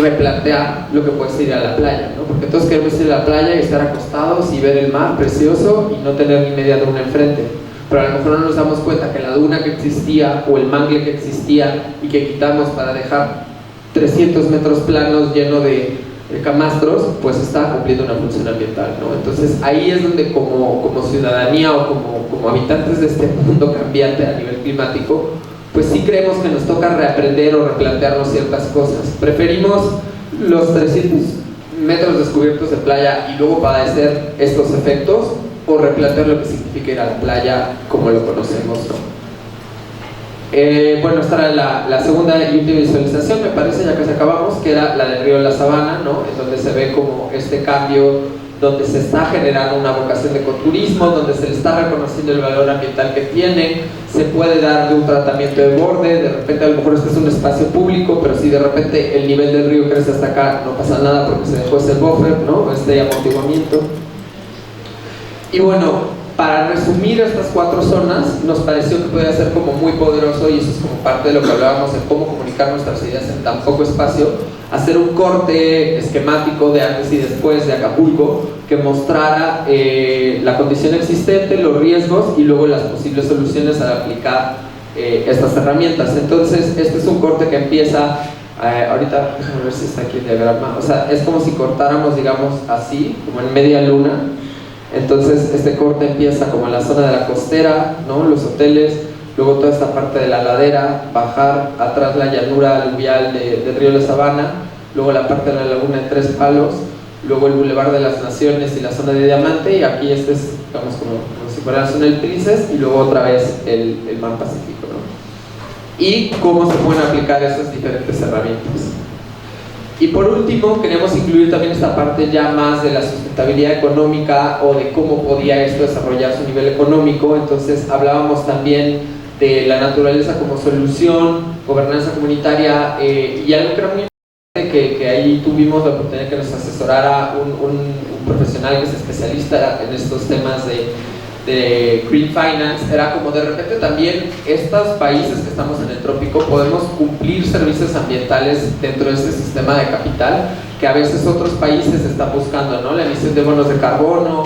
replantear lo que puede ser ir a la playa, ¿no? Porque todos queremos ir a la playa y estar acostados y ver el mar precioso y no tener ni media duna enfrente, pero a lo mejor no nos damos cuenta que la duna que existía o el mangle que existía y que quitamos para dejar 300 metros planos lleno de camastros, pues está cumpliendo una función ambiental, ¿no? Entonces ahí es donde como ciudadanía o como habitantes de este mundo cambiante a nivel climático, pues sí creemos que nos toca reaprender o replantearnos ciertas cosas. Preferimos los 300 metros descubiertos de playa y luego padecer estos efectos, o replantear lo que significa ir a la playa como lo conocemos, ¿no? Bueno, esta era la segunda y última visualización, me parece, ya casi acabamos, que era la del río de la Sabana, ¿no? En donde se ve como este cambio, donde se está generando una vocación de ecoturismo, donde se le está reconociendo el valor ambiental que tiene, se puede dar de un tratamiento de borde, de repente a lo mejor este es un espacio público, pero si de repente el nivel del río crece hasta acá, no pasa nada porque se dejó ese buffer, ¿no? Este amortiguamiento. Y bueno, para resumir estas 4 zonas, nos pareció que podía ser como muy poderoso, y eso es como parte de lo que hablábamos de cómo comunicar nuestras ideas en tan poco espacio, hacer un corte esquemático de antes y después de Acapulco que mostrara la condición existente, los riesgos y luego las posibles soluciones al aplicar estas herramientas. Entonces este es un corte que empieza, ahorita déjame ver si está aquí el diagrama, o sea, es como si cortáramos, digamos, así, como en media luna. Entonces este corte empieza como en la zona de la costera, ¿no? Los hoteles, luego toda esta parte de la ladera, bajar atrás la llanura aluvial del río de la Sabana, luego la parte de la laguna de Tres Palos, luego el Boulevard de las Naciones y la zona de Diamante, y aquí este es, digamos, como si fuera la zona del Princess, y luego otra vez el mar Pacífico, ¿no? Y cómo se pueden aplicar esas diferentes herramientas. Y por último, queremos incluir también esta parte ya más de la sustentabilidad económica o de cómo podía esto desarrollar su nivel económico. Entonces hablábamos también de la naturaleza como solución, gobernanza comunitaria, y algo que era muy importante, que ahí tuvimos la oportunidad que nos asesorara un profesional que es especialista en estos temas de Green Finance, era como de repente también estos países que estamos en el trópico podemos cumplir servicios ambientales dentro de este sistema de capital que a veces otros países están buscando, ¿no? La emisión de bonos de carbono,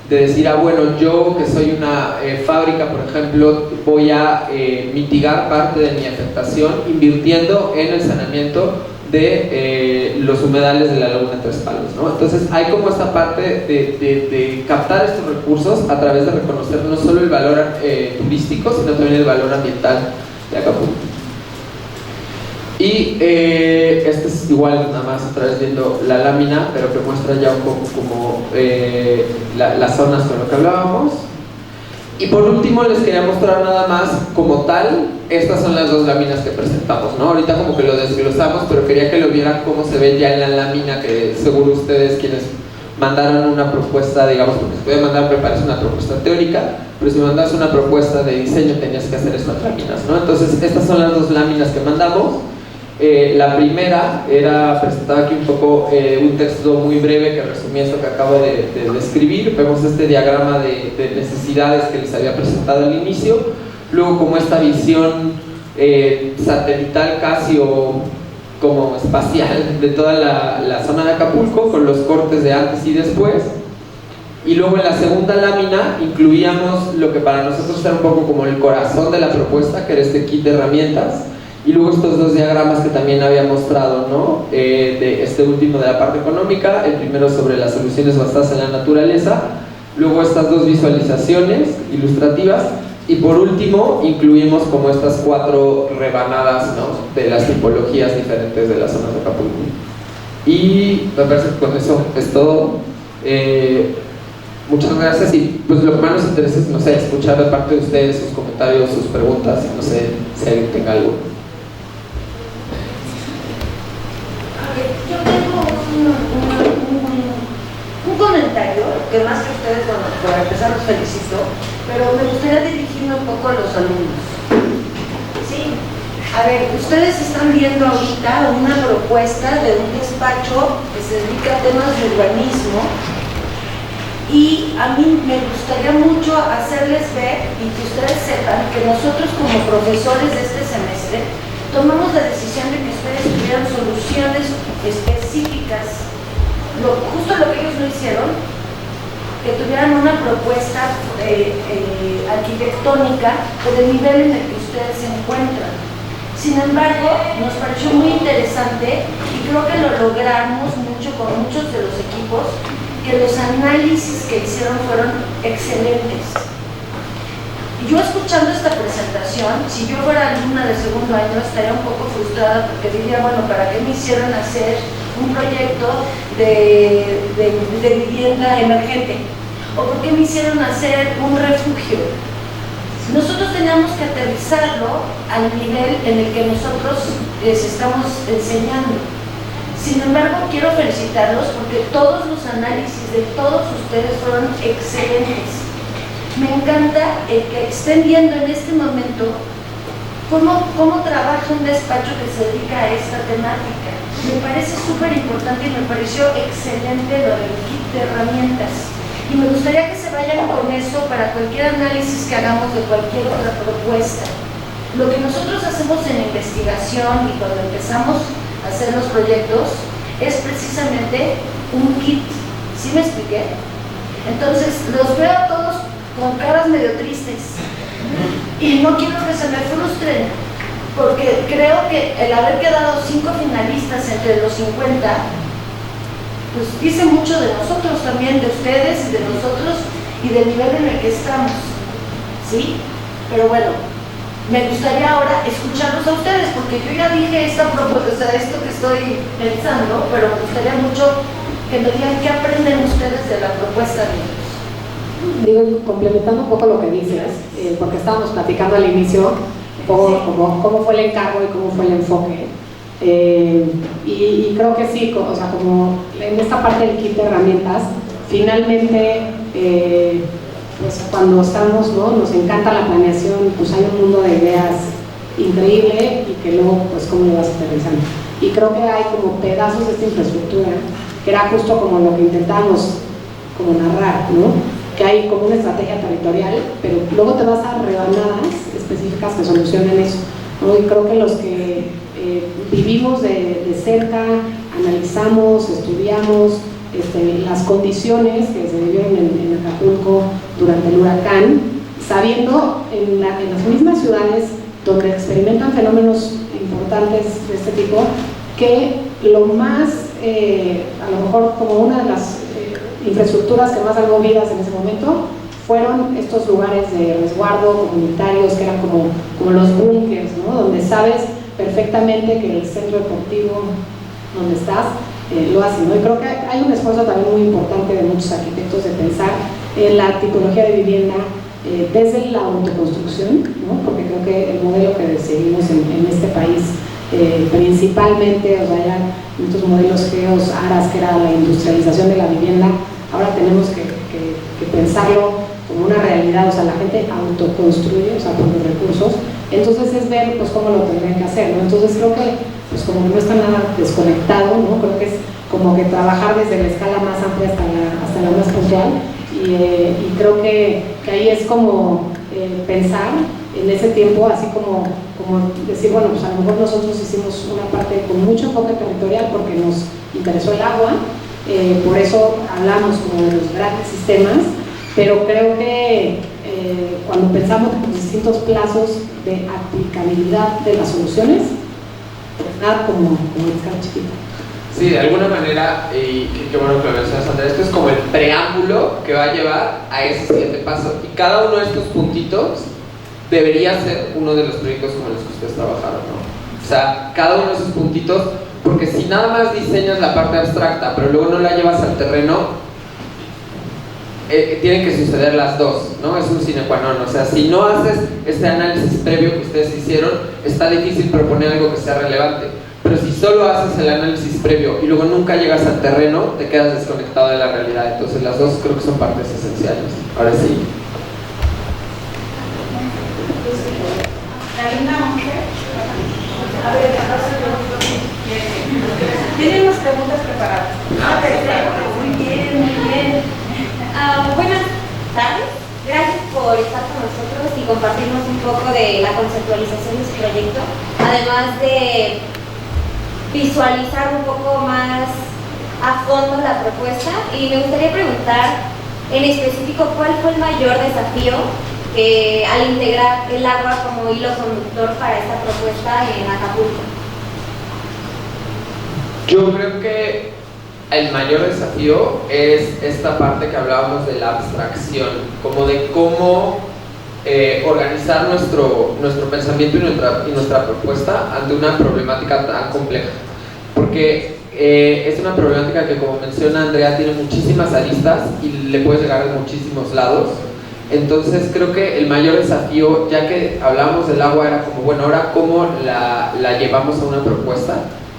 de decir, bueno, yo que soy una fábrica, por ejemplo, voy a mitigar parte de mi afectación invirtiendo en el saneamiento de los humedales de la laguna Tres Palos, ¿no? Entonces hay como esta parte de captar estos recursos a través de reconocer no solo el valor turístico, sino también el valor ambiental de Acapulco. Y este es igual, nada más otra vez viendo la lámina, pero que muestra ya un poco como las zonas con lo que hablábamos. Y por último les quería mostrar nada más como tal, estas son las dos láminas que presentamos, ¿no? Ahorita como que lo desglosamos, pero quería que lo vieran cómo se ve ya en la lámina, que seguro ustedes quienes mandaron una propuesta, digamos, porque se puede mandar, prepararse una propuesta teórica, pero si mandas una propuesta de diseño tenías que hacer estas láminas, ¿no? Entonces estas son las dos láminas que mandamos. La primera presentaba aquí un poco un texto muy breve que resumía esto que acabo de describir. Vemos este diagrama de necesidades que les había presentado al inicio, luego como esta visión satelital casi o como espacial de toda la zona de Acapulco con los cortes de antes y después, y luego en la segunda lámina incluíamos lo que para nosotros era un poco como el corazón de la propuesta, que era este kit de herramientas. Y luego estos dos diagramas que también había mostrado, ¿no? De este último de la parte económica, el primero sobre las soluciones basadas en la naturaleza, luego estas dos visualizaciones ilustrativas, y por último incluimos como estas 4 rebanadas, ¿no? De las tipologías diferentes de las zonas de Acapulco. Y me parece que con eso es todo. Muchas gracias, y pues lo que más nos interesa es, no sé, escuchar de parte de ustedes sus comentarios, sus preguntas, no sé si alguien tenga algo. Yo tengo un comentario, que más que ustedes, bueno, para empezar los felicito, pero me gustaría dirigirme un poco a los alumnos. Sí, a ver, ustedes están viendo ahorita una propuesta de un despacho que se dedica a temas de urbanismo, y a mí me gustaría mucho hacerles ver y que ustedes sepan que nosotros como profesores de este semestre tomamos la decisión de que ustedes tuvieran soluciones específicas, justo lo que ellos no hicieron, que tuvieran una propuesta arquitectónica por el nivel en el que ustedes se encuentran. Sin embargo, nos pareció muy interesante y creo que lo logramos mucho con muchos de los equipos, que los análisis que hicieron fueron excelentes. Yo escuchando esta presentación, si yo fuera alumna de segundo año estaría un poco frustrada porque diría, bueno, ¿para qué me hicieron hacer un proyecto de vivienda emergente? ¿O por qué me hicieron hacer un refugio? Nosotros teníamos que aterrizarlo al nivel en el que nosotros les estamos enseñando. Sin embargo, quiero felicitarlos porque todos los análisis de todos ustedes fueron excelentes. Me encanta el que estén viendo en este momento cómo trabaja un despacho que se dedica a esta temática. Me parece súper importante y me pareció excelente lo del kit de herramientas. Y me gustaría que se vayan con eso para cualquier análisis que hagamos de cualquier otra propuesta. Lo que nosotros hacemos en investigación y cuando empezamos a hacer los proyectos es precisamente un kit. ¿Sí me expliqué? Entonces, los veo a todos con caras medio tristes y no quiero que se me frustren porque creo que el haber quedado 5 finalistas entre los 50 pues dice mucho de nosotros también, de ustedes y de nosotros y del nivel en el que estamos, ¿sí? Pero bueno, me gustaría ahora escucharlos a ustedes porque yo ya dije esta propuesta, o sea, esto que estoy pensando, pero me gustaría mucho que me digan qué aprenden ustedes de la propuesta de ellos. Digo, complementando un poco lo que dices, porque estábamos platicando al inicio un poco cómo fue el encargo y cómo fue el enfoque, y creo que sí, o sea, como en esta parte del kit de herramientas, finalmente pues cuando estamos, ¿no? Nos encanta la planeación, pues hay un mundo de ideas increíble y que luego, pues, ¿cómo lo vas aterrizando? Y creo que hay como pedazos de esta infraestructura, que era justo como lo que intentábamos como narrar, ¿no? Que hay como una estrategia territorial, pero luego te vas a rebanadas específicas que solucionen eso, ¿no? Y creo que los que vivimos de cerca, analizamos, estudiamos las condiciones que se vivieron en Acapulco durante el huracán, sabiendo en las mismas ciudades donde experimentan fenómenos importantes de este tipo, que lo más, a lo mejor como una de las infraestructuras que más salvó vidas en ese momento, fueron estos lugares de resguardo comunitarios que eran como los búnkers, ¿no? Donde sabes perfectamente que el centro deportivo donde estás lo hace, ¿no? Y creo que hay un esfuerzo también muy importante de muchos arquitectos de pensar en la tipología de vivienda desde la autoconstrucción, ¿no? Porque creo que el modelo que seguimos en este país, principalmente, o sea, ya estos modelos geos, aras, que era la industrialización de la vivienda, ahora tenemos que pensarlo como una realidad, o sea, la gente autoconstruye, o sea, por los recursos. Entonces es ver, pues, cómo lo tendrían que hacer, ¿no? Entonces creo que, pues, como que no está nada desconectado, ¿no? Creo que es como que trabajar desde la escala más amplia hasta la más puntual, y creo que ahí es como pensar en ese tiempo, así como decir, bueno, pues a lo mejor nosotros hicimos una parte con mucho enfoque territorial porque nos interesó el agua, por eso hablamos como de los grandes sistemas, pero creo que cuando pensamos en los distintos plazos de aplicabilidad de las soluciones, pues nada como escala chiquita. Sí, de alguna manera, y qué bueno que lo mencionas, Andrea, esto es como el preámbulo que va a llevar a ese siguiente paso, y cada uno de estos puntitos debería ser uno de los proyectos como los que ustedes trabajaron, ¿no? O sea, cada uno de esos puntitos, porque si nada más diseñas la parte abstracta, pero luego no la llevas al terreno, tienen que suceder las dos, ¿no? Es un sine qua non. O sea, si no haces este análisis previo que ustedes hicieron, está difícil proponer algo que sea relevante. Pero si solo haces el análisis previo y luego nunca llegas al terreno, te quedas desconectado de la realidad. Entonces las dos creo que son partes esenciales. Ahora sí. La linda mujer. A ver, tienen unas preguntas preparadas. Perfecto, muy bien, muy bien. Buenas tardes, gracias por estar con nosotros y compartirnos un poco de la conceptualización de su proyecto, además de visualizar un poco más a fondo la propuesta. Y me gustaría preguntar en específico cuál fue el mayor desafío al integrar el agua como hilo conductor para esta propuesta en Acapulco. Yo creo que el mayor desafío es esta parte que hablábamos de la abstracción, como de cómo organizar nuestro pensamiento y nuestra propuesta ante una problemática tan compleja. Porque es una problemática que, como menciona Andrea, tiene muchísimas aristas y le puede llegar de muchísimos lados. Entonces creo que el mayor desafío, ya que hablábamos del agua, era como, bueno, ahora cómo la llevamos a una propuesta,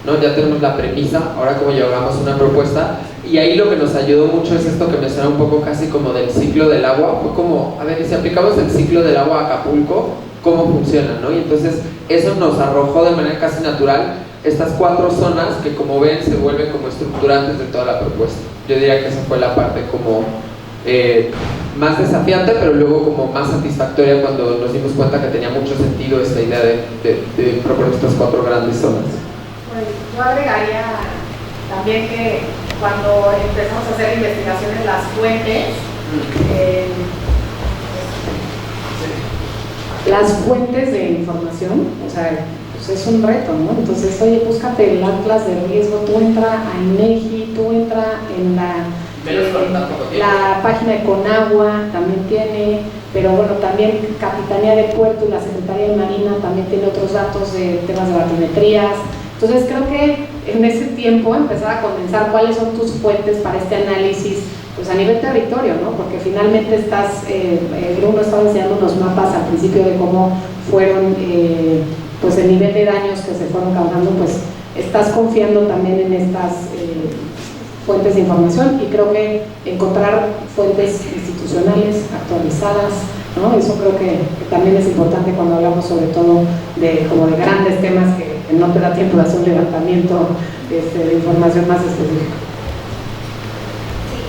¿no? Ya tenemos la premisa, ahora cómo llevamos una propuesta. Y ahí lo que nos ayudó mucho es esto que menciona un poco casi como del ciclo del agua. Fue como, a ver, si aplicamos el ciclo del agua a Acapulco, ¿cómo funciona, no? Y entonces eso nos arrojó de manera casi natural estas 4 zonas que, como ven, se vuelven como estructurantes de toda la propuesta. Yo diría que esa fue la parte como más desafiante, pero luego como más satisfactoria cuando nos dimos cuenta que tenía mucho sentido esta idea de proponer estas 4 grandes zonas. Bueno, yo agregaría también que cuando empezamos a hacer investigaciones, las fuentes de información, o sea, pues es un reto, ¿no? Entonces, oye, búscate el atlas de riesgo, tú entra a INEGI, tú entra en la página de Conagua, también tiene, pero bueno, también Capitanía de Puerto y la Secretaría de Marina también tiene otros datos de temas de batimetrías. Entonces creo que en ese tiempo empezar a condensar cuáles son tus fuentes para este análisis, pues a nivel territorio, ¿no? Porque finalmente Bruno estaba enseñando unos mapas al principio de cómo fueron, pues el nivel de daños que se fueron causando, pues estás confiando también en estas fuentes de información, y creo que encontrar fuentes institucionales institucionales actualizadas, ¿no? Eso creo que también es importante cuando hablamos sobre todo de grandes temas que no te da tiempo de hacer un levantamiento de información más específica. Sí,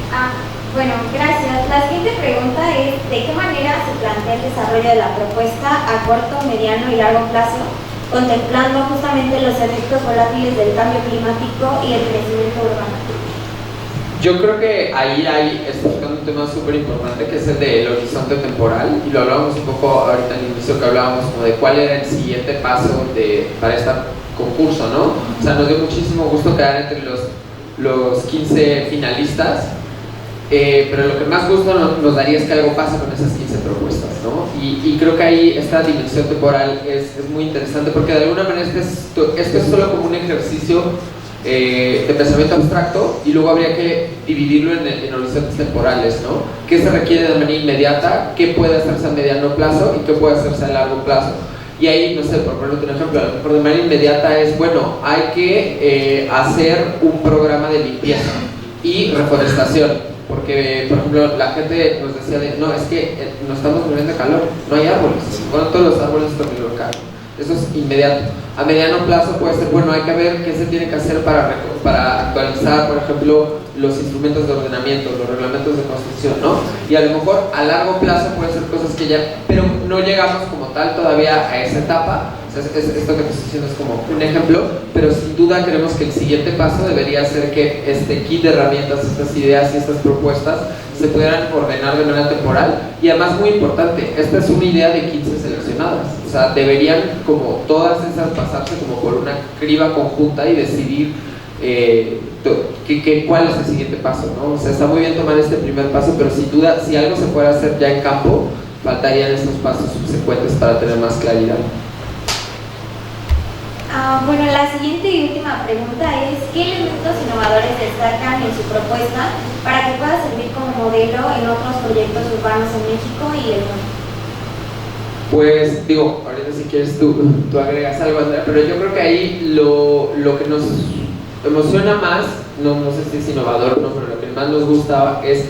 bueno, gracias. La siguiente pregunta es: ¿de qué manera se plantea el desarrollo de la propuesta a corto, mediano y largo plazo, contemplando justamente los efectos volátiles del cambio climático y el crecimiento urbano? Yo creo que ahí está tocando un tema súper importante, que es el del horizonte temporal, y lo hablábamos un poco ahorita al inicio, que hablábamos como de cuál era el siguiente paso para este concurso, ¿no? O sea, nos dio muchísimo gusto quedar entre los 15 finalistas, pero lo que más gusto nos daría es que algo pase con esas 15 propuestas, ¿no? Y creo que ahí esta dimensión temporal es muy interesante, porque de alguna manera esto es solo como un ejercicio de pensamiento abstracto, y luego habría que dividirlo en horizontes temporales, ¿no? ¿Qué se requiere de manera inmediata? ¿Qué puede hacerse a mediano plazo? ¿Y qué puede hacerse a largo plazo? Y ahí, no sé, por poner un ejemplo, a lo mejor de manera inmediata es, bueno, hay que hacer un programa de limpieza y reforestación, porque, por ejemplo, la gente nos decía no, es que nos estamos muriendo de calor, no hay árboles, bueno, todos los árboles están muy locales. Eso es inmediato. A mediano plazo puede ser, bueno, hay que ver qué se tiene que hacer para actualizar, por ejemplo, los instrumentos de ordenamiento, los reglamentos de construcción, ¿no? Y a lo mejor a largo plazo puede ser cosas que ya, pero no llegamos como tal todavía a esa etapa. O sea, esto que te estoy diciendo es como un ejemplo, pero sin duda creemos que el siguiente paso debería ser que este kit de herramientas, estas ideas y estas propuestas se pudieran ordenar de manera temporal. Y además, muy importante, esta es una idea de 15 seleccionadas. O sea, deberían como todas esas pasarse como por una criba conjunta y decidir cuál es el siguiente paso, ¿no? O sea, está muy bien tomar este primer paso, pero sin duda, si algo se fuera a hacer ya en campo, faltarían estos pasos subsecuentes para tener más claridad. Bueno, la siguiente y última pregunta es: ¿qué elementos innovadores destacan en su propuesta para que pueda servir como modelo en otros proyectos urbanos en México y el mundo? Pues digo, ahorita si quieres tú agregas algo, Andrea, pero yo creo que ahí lo que nos emociona más, no sé si es innovador o no, pero lo que más nos gusta es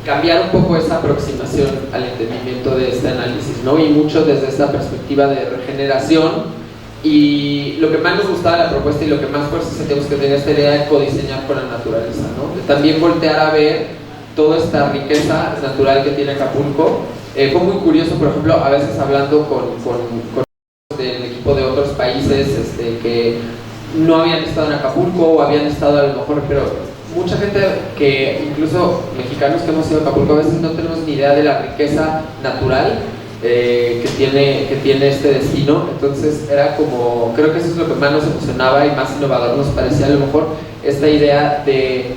cambiar un poco esa aproximación al entendimiento de este análisis, ¿no? Y mucho desde esta perspectiva de regeneración. Y lo que más nos gustaba de la propuesta y lo que más fuerza sentimos que tenía esta idea de codiseñar con la naturaleza, ¿no? De también voltear a ver toda esta riqueza natural que tiene Acapulco. Fue muy curioso, por ejemplo, a veces hablando con del equipo de otros países que no habían estado en Acapulco o habían estado a lo mejor, pero mucha gente que, incluso mexicanos que hemos ido a Acapulco, a veces no tenemos ni idea de la riqueza natural que tiene este destino. Entonces era como, creo que eso es lo que más nos emocionaba y más innovador nos parecía, a lo mejor esta idea de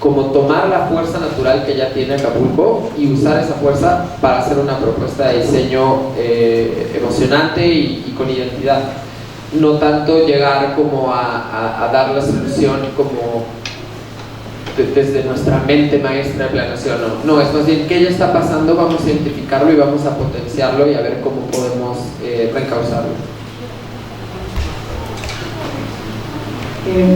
como tomar la fuerza natural que ya tiene Acapulco y usar esa fuerza para hacer una propuesta de diseño emocionante y con identidad. No tanto llegar como a dar la solución como desde nuestra mente maestra de planeación, no, es más bien qué ya está pasando, vamos a identificarlo y vamos a potenciarlo y a ver cómo podemos reencauzarlo.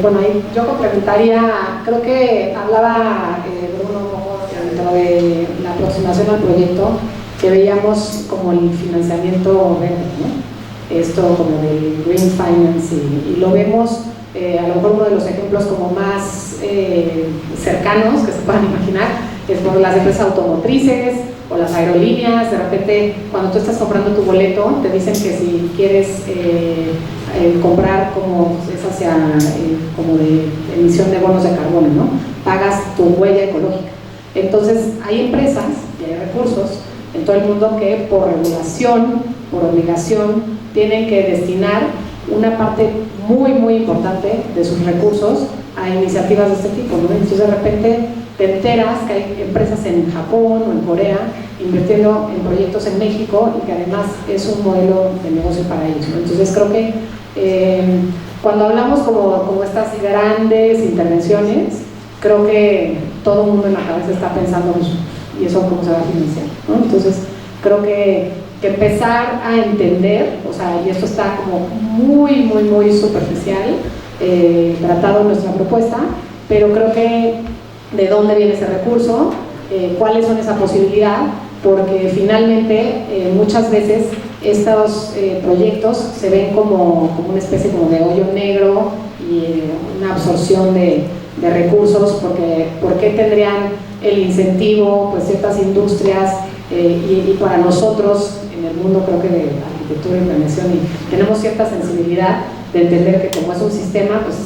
Bueno, ahí yo complementaría, creo que hablaba Bruno un poco dentro de la aproximación al proyecto, que veíamos como el financiamiento verde, ¿no? Esto como del green finance, y lo vemos a lo mejor uno de los ejemplos como más cercanos que se puedan imaginar es por las empresas automotrices o las aerolíneas. De repente, cuando tú estás comprando tu boleto, te dicen que si quieres comprar como es hacia como de emisión de bonos de carbono, ¿no? Pagas tu huella ecológica. Entonces hay empresas y hay recursos en todo el mundo que por regulación, por obligación, tienen que destinar una parte muy muy importante de sus recursos a iniciativas de este tipo, ¿no? Entonces de repente te enteras que hay empresas en Japón o en Corea invirtiendo en proyectos en México y que además es un modelo de negocio para ellos, ¿no? Entonces creo que cuando hablamos como estas grandes intervenciones, creo que todo el mundo en la cabeza está pensando ¿y eso cómo se va a financiar?, ¿no? Entonces creo que empezar a entender, o sea, y esto está como muy muy muy superficial tratado en nuestra propuesta, pero creo que de dónde viene ese recurso, cuáles son esa posibilidad, porque finalmente muchas veces estos proyectos se ven como una especie como de hoyo negro y una absorción de recursos, porque ¿por qué tendrían el incentivo pues ciertas industrias y para nosotros en el mundo creo que de arquitectura y planeación y tenemos cierta sensibilidad de entender que como es un sistema, pues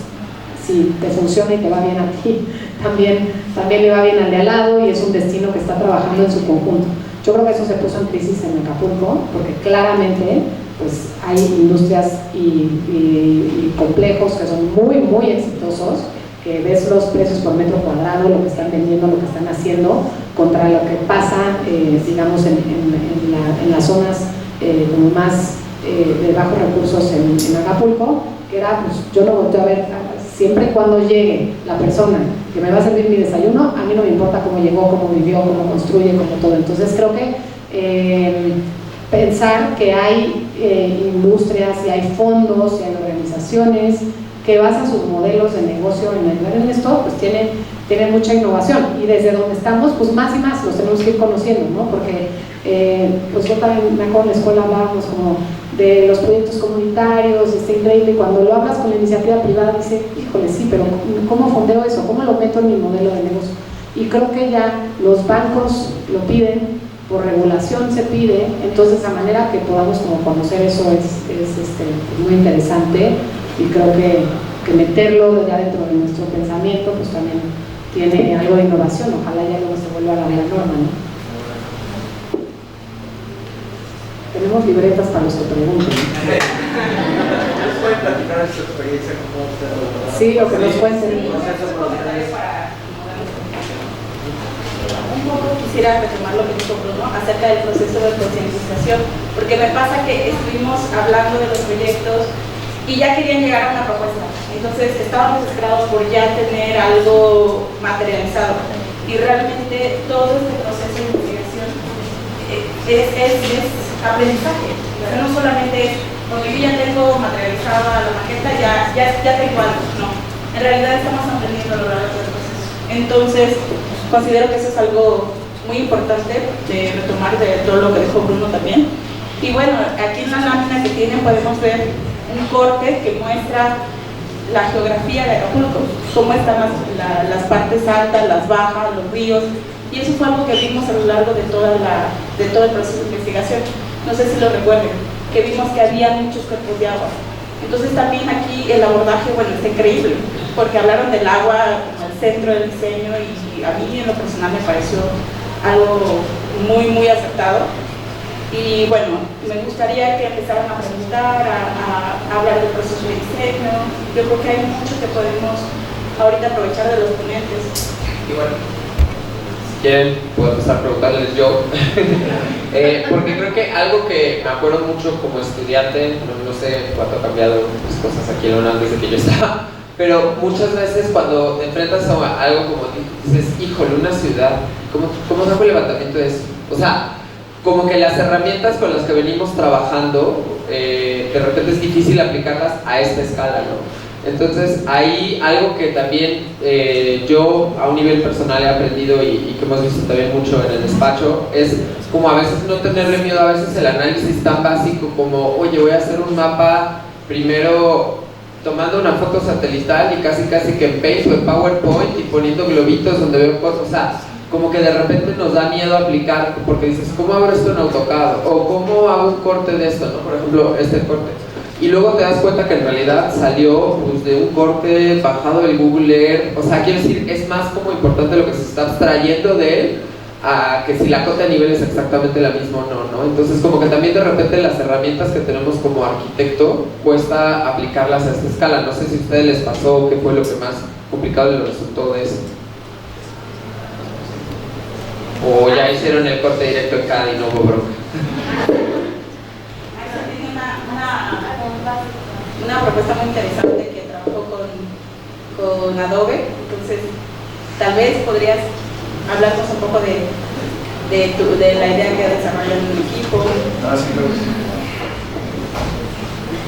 si te funciona y te va bien a ti, también le va bien al de al lado y es un destino que está trabajando en su conjunto. Yo creo que eso se puso en crisis en Acapulco, porque claramente pues, hay industrias y complejos que son muy exitosos, que ves los precios por metro cuadrado, lo que están vendiendo, lo que están haciendo, contra lo que pasa, digamos, en las zonas como más de bajos recursos en Acapulco, que era, pues yo lo volteo a ver, siempre y cuando llegue la persona que me va a servir mi desayuno, a mí no me importa cómo llegó, cómo vivió, cómo construye, cómo todo. Entonces creo que pensar que hay industrias y hay fondos y hay organizaciones que basan sus modelos de negocio en ayudar en esto, pues tienen mucha innovación y desde donde estamos, pues más y más los tenemos que ir conociendo, ¿no? Porque pues yo también me acuerdo en la escuela hablábamos como de los proyectos comunitarios, está increíble, y cuando lo hablas con la iniciativa privada dice, híjole, sí, pero ¿cómo fondeo eso? ¿Cómo lo meto en mi modelo de negocio? Y creo que ya los bancos lo piden, por regulación se pide, entonces a manera que podamos como conocer eso es muy interesante y creo que meterlo ya dentro de nuestro pensamiento pues también tiene algo de innovación, ojalá ya luego se vuelva a la norma, ¿no? Tenemos libretas para los que pregunten. ¿Nos pueden platicar de su experiencia como usted? Sí, lo que nos cuenten. Un poco quisiera retomar lo que dijo Bruno acerca del proceso de concientización, porque me pasa que estuvimos hablando de los proyectos y ya querían llegar a una propuesta, entonces estábamos desesperados por ya tener algo materializado y realmente todo este proceso de investigación es aprendizaje, o sea, no solamente es porque yo ya tengo materializada la maqueta, ya tengo algo, no, en realidad estamos aprendiendo a lo largo del proceso. Entonces considero que eso es algo muy importante de retomar de todo lo que dijo Bruno también. Y bueno, aquí en la lámina que tienen podemos ver un corte que muestra la geografía de Acapulco, cómo están las partes altas, las bajas, los ríos, y eso fue algo que vimos a lo largo de todo el proceso de investigación. No sé si lo recuerden, que vimos que había muchos cuerpos de agua. Entonces también aquí el abordaje, bueno, está increíble, porque hablaron del agua como el centro del diseño y a mí en lo personal me pareció algo muy acertado. Y bueno, me gustaría que empezaran a preguntar, a hablar del proceso de diseño. Yo creo que hay mucho que podemos ahorita aprovechar de los ponentes. Y bueno, quieren, puedo empezar a preguntarles yo, porque creo que algo que me acuerdo mucho como estudiante, no sé cuánto ha cambiado las cosas aquí en la UNAM desde que yo estaba, pero muchas veces cuando te enfrentas a algo como dices, híjole, una ciudad, ¿cómo saco el levantamiento de eso? O sea, como que las herramientas con las que venimos trabajando, de repente es difícil aplicarlas a esta escala, ¿no? Entonces, ahí algo que también yo a un nivel personal he aprendido y que hemos visto también mucho en el despacho, es como a veces no tenerle miedo a veces el análisis tan básico como, oye, voy a hacer un mapa primero tomando una foto satelital y casi que en Paint o en PowerPoint y poniendo globitos donde veo cosas, o sea, como que de repente nos da miedo aplicar porque dices, ¿cómo hago esto en AutoCAD? O ¿cómo hago un corte de esto? ¿No? Por ejemplo, este corte. Y luego te das cuenta que en realidad salió pues, de un corte bajado del Google Earth. O sea, quiero decir, es más como importante lo que se está abstrayendo de él a que si la cota a nivel es exactamente la misma o no, ¿no? Entonces como que también de repente las herramientas que tenemos como arquitecto cuesta aplicarlas a esta escala. No sé si a ustedes les pasó, qué fue lo que más complicado les resultó de eso. O ya hicieron el corte directo en CAD y no hubo bronca. Una propuesta muy interesante que trabajó con Adobe, entonces tal vez podrías hablarnos un poco de la idea que desarrollan en el equipo. Sí, claro.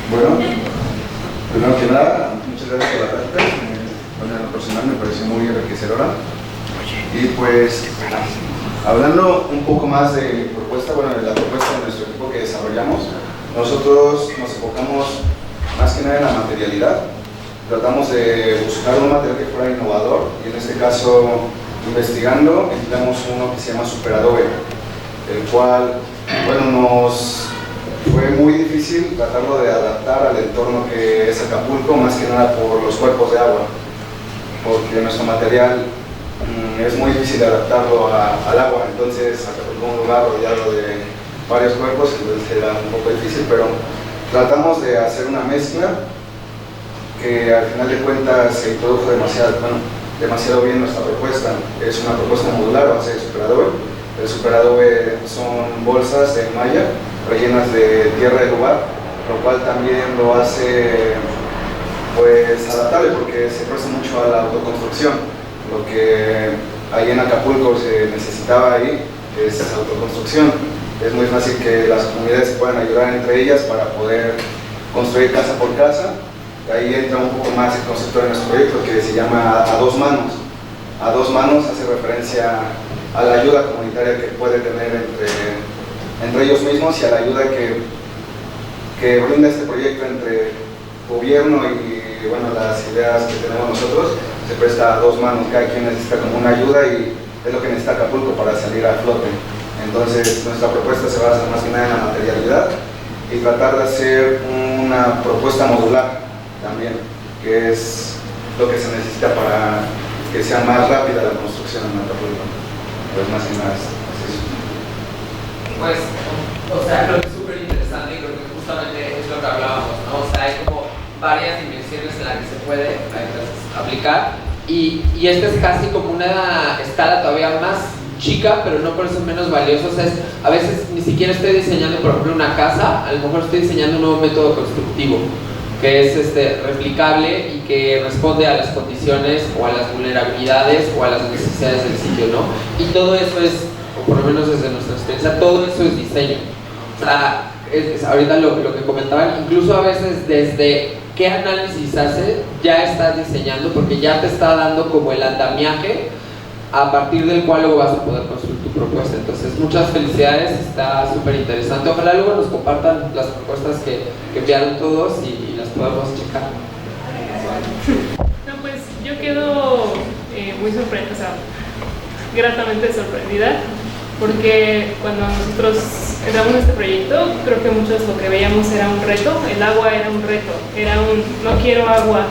Bueno, primero que nada, muchas gracias por la plática. Bueno, en lo personal me pareció muy enriquecedora. Y pues Hablando un poco más de mi propuesta, bueno, de la propuesta de nuestro equipo que desarrollamos, nosotros nos enfocamos más que nada en la materialidad. Tratamos de buscar un material que fuera innovador y en este caso, investigando, empleamos uno que se llama Super Adobe, el cual, bueno, nos fue muy difícil tratarlo de adaptar al entorno que es Acapulco, más que nada por los cuerpos de agua, porque nuestro material es muy difícil de adaptarlo al agua. Entonces Acapulco es un lugar rodeado de varios cuerpos, entonces era un poco difícil, pero tratamos de hacer una mezcla que al final de cuentas se introdujo demasiado bien nuestra propuesta. Es una propuesta modular a base de Super Adobe. El Super Adobe son bolsas de malla rellenas de tierra de lugar, lo cual también lo hace pues adaptable porque se presta mucho a la autoconstrucción. Lo que ahí en Acapulco se necesitaba ahí es autoconstrucción. Es muy fácil que las comunidades se puedan ayudar entre ellas para poder construir casa por casa. Ahí entra un poco más el concepto de nuestro proyecto que se llama A Dos Manos. A Dos Manos hace referencia a la ayuda comunitaria que puede tener entre ellos mismos y a la ayuda que brinda este proyecto entre gobierno y bueno, las ideas que tenemos nosotros. Se presta a dos manos, cada quien necesita como una ayuda y es lo que necesita Acapulco para salir a flote. Entonces nuestra propuesta se basa más que nada en la materialidad y tratar de hacer una propuesta modular también, que es lo que se necesita para que sea más rápida la construcción en Acapulco. Pues más que nada es eso. Pues, o sea, creo que es súper interesante y creo que justamente es lo que hablábamos, ¿no? O sea, hay como varias dimensiones en las que se puede aplicar y esta es casi como una escala todavía más chica, pero no por eso menos valiosa. O sea, a veces ni siquiera estoy diseñando, por ejemplo, una casa, a lo mejor estoy diseñando un nuevo método constructivo que es replicable y que responde a las condiciones o a las vulnerabilidades o a las necesidades del sitio, ¿no? Y todo eso es, o por lo menos desde nuestra experiencia, todo eso es diseño. O sea, ahorita lo que comentaban, incluso a veces desde qué análisis hace, ya estás diseñando porque ya te está dando como el andamiaje a partir del cual luego vas a poder construir tu propuesta. Entonces, muchas felicidades, está súper interesante. Ojalá luego nos compartan las propuestas que enviaron todos y las podamos checar. No, pues yo quedo muy sorprendida, o sea, gratamente sorprendida, porque cuando nosotros entramos en este proyecto, creo que muchos lo que veíamos era un reto, el agua era un reto, era un no quiero agua,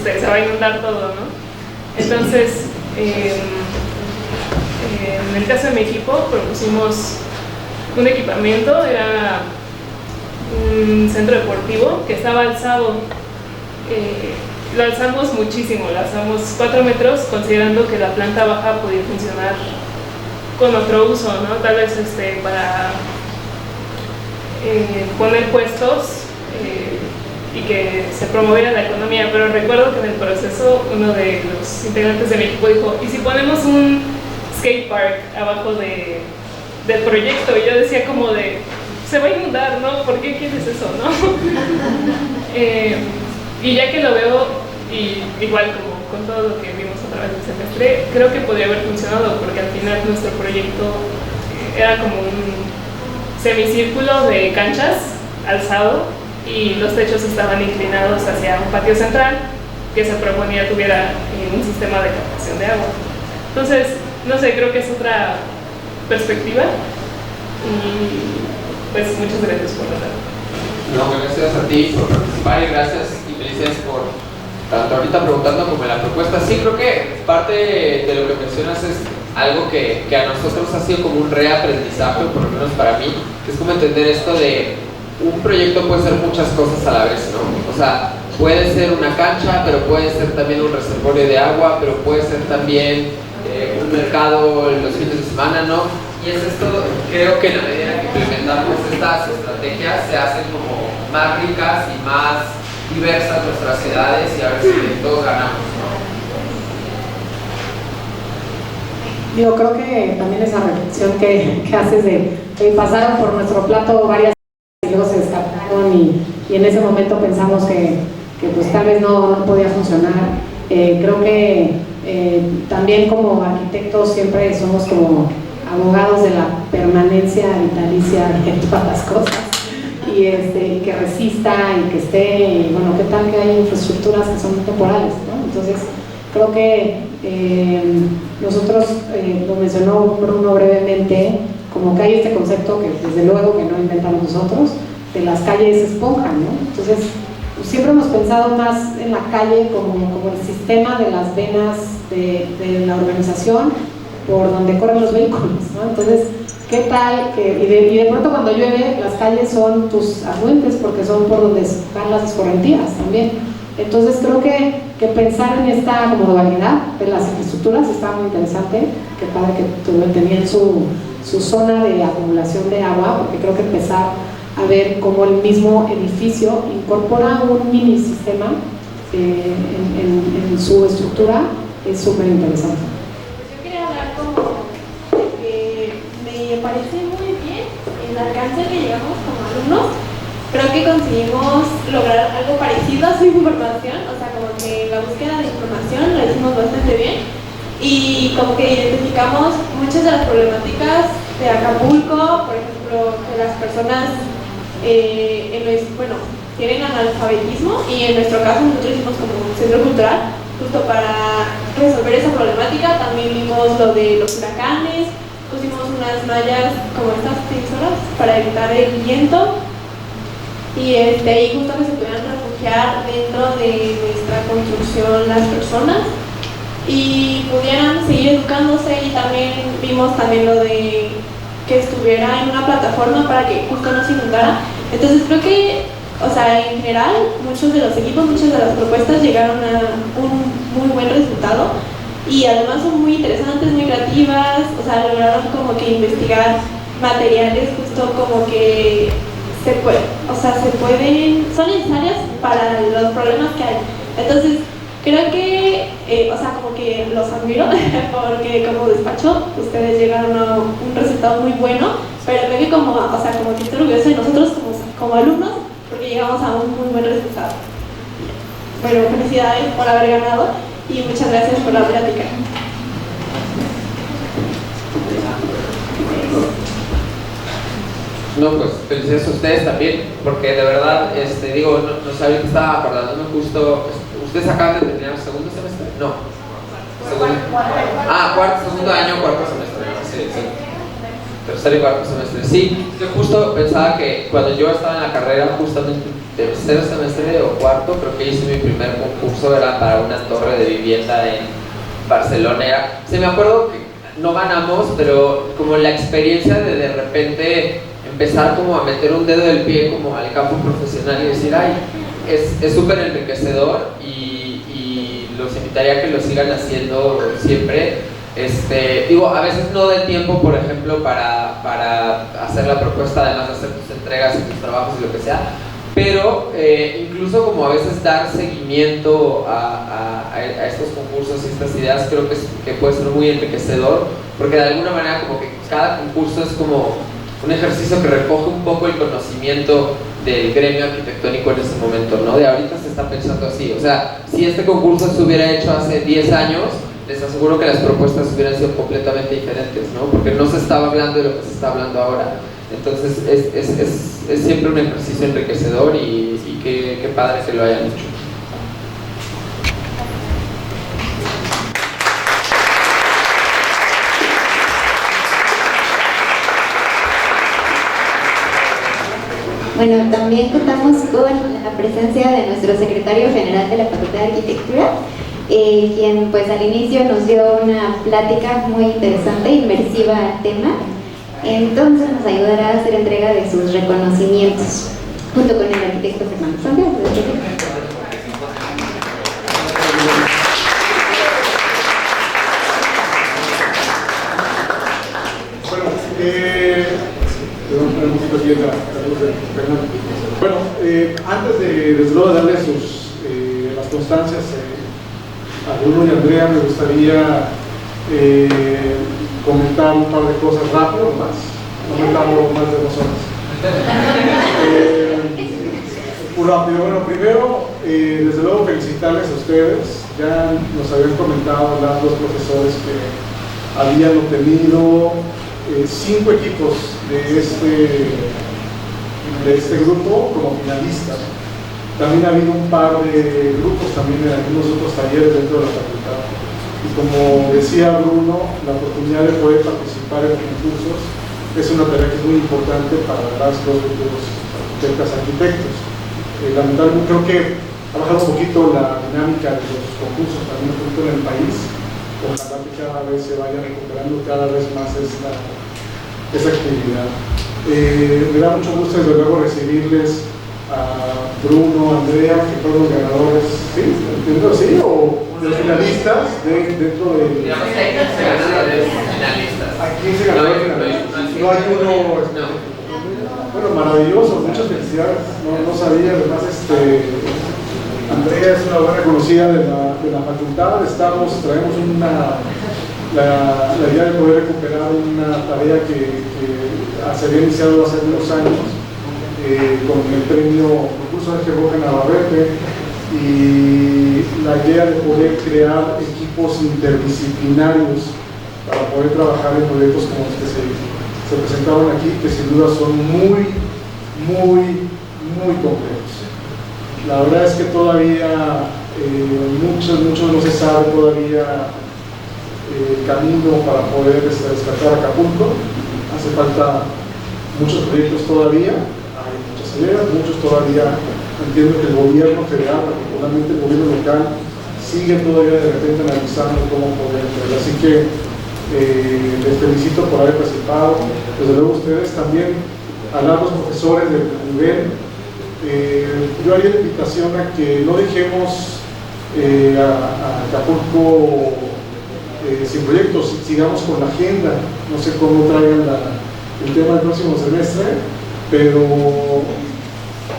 se va a inundar todo, ¿no? Entonces, en el caso de mi equipo propusimos un equipamiento, era un centro deportivo que estaba alzado, lo alzamos muchísimo, lo alzamos 4 metros considerando que la planta baja podía funcionar con otro uso, ¿no? Tal vez para poner puestos y que se promoviera la economía, pero recuerdo que en el proceso uno de los integrantes de mi equipo dijo, ¿y si ponemos un skate park abajo del proyecto? Y yo decía como de, se va a inundar, ¿no? ¿Por qué quieres eso, no? Y ya que lo veo, y igual como con todo lo que vimos a través del semestre, creo que podría haber funcionado, porque al final nuestro proyecto era como un semicírculo de canchas alzado y los techos estaban inclinados hacia un patio central que se proponía tuviera un sistema de captación de agua. Entonces, no sé, creo que es otra perspectiva y pues muchas gracias por la tarde. No, gracias a ti por participar y gracias y felicidades por tanto ahorita preguntando como en la propuesta. Sí, creo que parte de lo que mencionas es algo que a nosotros ha sido como un reaprendizaje, o por lo menos para mí, que es como entender esto de un proyecto puede ser muchas cosas a la vez, ¿no? O sea, puede ser una cancha, pero puede ser también un reservorio de agua, pero puede ser también un mercado en los fines de semana, ¿no? Y es esto, creo que en la medida que implementamos estas estrategias se hacen como más ricas y más diversas nuestras ciudades y a ver si todos ganamos, ¿no? Yo creo que también esa reflexión que haces de pasaron por nuestro plato varias y luego se descartaron y en ese momento pensamos que pues tal vez no podía funcionar. Creo que también como arquitectos siempre somos como abogados de la permanencia vitalicia de todas las cosas, y que resista y que esté, y bueno, qué tal que hay infraestructuras que son temporales, ¿no? Entonces, creo que nosotros, lo mencionó Bruno brevemente, como que hay este concepto que desde luego que no inventamos nosotros, de las calles esponja, ¿no? Entonces, pues siempre hemos pensado más en la calle como el sistema de las venas de la organización por donde corren los vehículos, ¿no? Entonces, ¿qué tal? Y de pronto cuando llueve, las calles son tus afluentes porque son por donde van las escorrentías también. Entonces, creo que pensar en esta como dualidad de las infraestructuras está muy interesante. Qué padre que tenían su zona de acumulación de agua, porque creo que empezar a ver cómo el mismo edificio incorpora un mini sistema en su estructura es súper interesante. Yo quería hablar como de que me parece muy bien el alcance que llegamos como alumnos. Creo que conseguimos lograr algo parecido a su información, o sea, como que la búsqueda de información la hicimos bastante bien y como que identificamos muchas de las problemáticas de Acapulco, por ejemplo, que las personas tienen analfabetismo, y en nuestro caso nosotros hicimos como un centro cultural justo para resolver esa problemática. También vimos lo de los huracanes, pusimos unas mallas como estas tensoras para evitar el viento, y justo que se pudieran refugiar dentro de nuestra construcción las personas y pudieran seguir educándose. Y también vimos lo de que estuviera en una plataforma para que justo no se inundara. Entonces creo que, o sea, en general, muchos de los equipos, muchas de las propuestas llegaron a un muy buen resultado, y además son muy interesantes, muy creativas, o sea, lograron como que investigar materiales justo como que son necesarias para los problemas que hay. Entonces, creo que, como que los admiro, porque como despacho, ustedes llegaron a un resultado muy bueno, pero creo que como que estoy orgullosa de nosotros como alumnos, porque llegamos a un muy buen resultado. Bueno, felicidades por haber ganado y muchas gracias por la plática. No, pues felicidades a ustedes también, porque de verdad, no sabía que estaba acordándome justo. ¿Ustedes acaban de terminar el segundo semestre? No. Segundo año, cuarto semestre. Sí. Tercer y cuarto semestre. Sí, yo justo pensaba que cuando yo estaba en la carrera, justamente tercer semestre o cuarto, creo que hice mi primer concurso, era para una torre de vivienda en Barcelona. Me acuerdo que no ganamos, pero como la experiencia de repente empezar como a meter un dedo del pie como al campo profesional y decir, es súper enriquecedor, y los invitaría a que lo sigan haciendo siempre. A veces no da tiempo, por ejemplo, para hacer la propuesta, además de hacer tus entregas y tus trabajos y lo que sea, pero incluso como a veces dar seguimiento a estos concursos y estas ideas, creo que puede ser muy enriquecedor, porque de alguna manera como que cada concurso es como un ejercicio que recoge un poco el conocimiento del gremio arquitectónico en ese momento, ¿no? De ahorita se está pensando así, o sea, si este concurso se hubiera hecho hace 10 años, les aseguro que las propuestas hubieran sido completamente diferentes, ¿no? Porque no se estaba hablando de lo que se está hablando ahora. Entonces es siempre un ejercicio enriquecedor, y qué padre que lo hayan hecho. Bueno, también contamos con la presencia de nuestro secretario general de la Facultad de Arquitectura, quien pues al inicio nos dio una plática muy interesante, inmersiva al tema. Entonces nos ayudará a hacer entrega de sus reconocimientos, junto con el arquitecto Fernando Santiago. Bueno, antes de desde luego darle las constancias a Bruno y a Andrea, me gustaría comentar un par de cosas rápido más, no me tardo más de 2 horas. Muy rápido. Bueno, primero, desde luego felicitarles a ustedes. Ya nos habían comentado las dos profesores habían obtenido 5 equipos de este grupo como finalistas. También ha habido un par de grupos también en algunos otros talleres dentro de la facultad. Y como decía Bruno, la oportunidad de poder participar en concursos es una tarea que es muy importante para los futuros arquitectos. Lamentablemente creo que ha bajado un poquito la dinámica de los concursos también un poquito en el país. Ojalá que cada vez se vaya recuperando cada vez más esa actividad. Me da mucho gusto desde luego recibirles a Bruno, Andrea, que fueron los ganadores, ¿sí? ¿Entiendo así? ¿O los finalistas dentro de...? Digamos que hay 15 ganadores finalistas. Aquí se ganadores finalistas. No hay uno... Bueno, maravilloso, muchas felicidades. No sabía, además Andrea es una buena conocida de la facultad. Traemos la idea de poder recuperar una tarea que se había iniciado hace unos años con el premio concurso de Roja Navarrete, y la idea de poder crear equipos interdisciplinarios para poder trabajar en proyectos como los que se presentaron aquí, que sin duda son muy complejos. La verdad es que todavía mucho no se sabe todavía el camino para poder despertar Acapulco. Hace falta muchos proyectos todavía, hay muchas ideas, muchos todavía. Entiendo que el gobierno federal, particularmente el gobierno local, sigue todavía de repente analizando cómo poder hacerlo. Así que les felicito por haber participado. Desde luego ustedes también, a los profesores del nivel, yo haría la invitación a que no dejemos a Acapulco sin proyectos, sigamos con la agenda. No sé cómo traigan el tema del próximo semestre, pero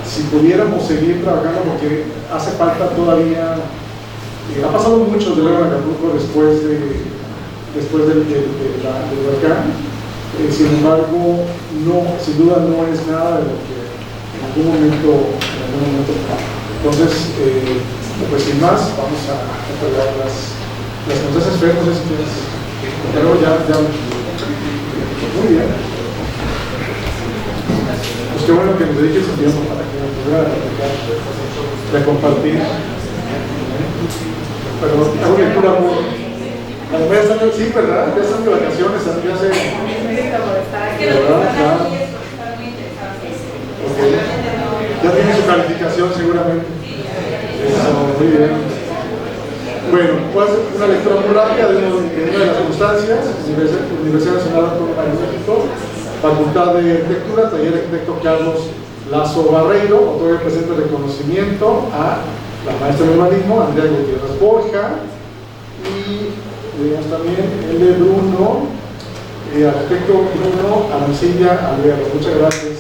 si pudiéramos seguir trabajando, porque hace falta todavía, ha pasado mucho de luego en Acapulco después del huracán. Sin embargo, sin duda no es nada de lo que en algún momento entonces, pues sin más, vamos a entregar las cosas. No sé si quieres, pero ya muy bien. Pues qué bueno que nos dediques el tiempo para que nos pudiera compartir. Pero hago lectura muy... Sí, ¿verdad? Ya están de vacaciones, ya sé. Ya tiene su calificación seguramente. Eso, muy bien. Bueno, voy a hacer una lectura muy rápida de una de las circunstancias. Universidad Nacional Autónoma de México, Facultad de Arquitectura, Taller Arquitecto Carlos Lazo Barreiro. Otorga el presente reconocimiento a la maestra de urbanismo Andrea Gutiérrez Borja, y tenemos también el de Bruno, arquitecto Bruno Arancilla Alberto. Muchas gracias.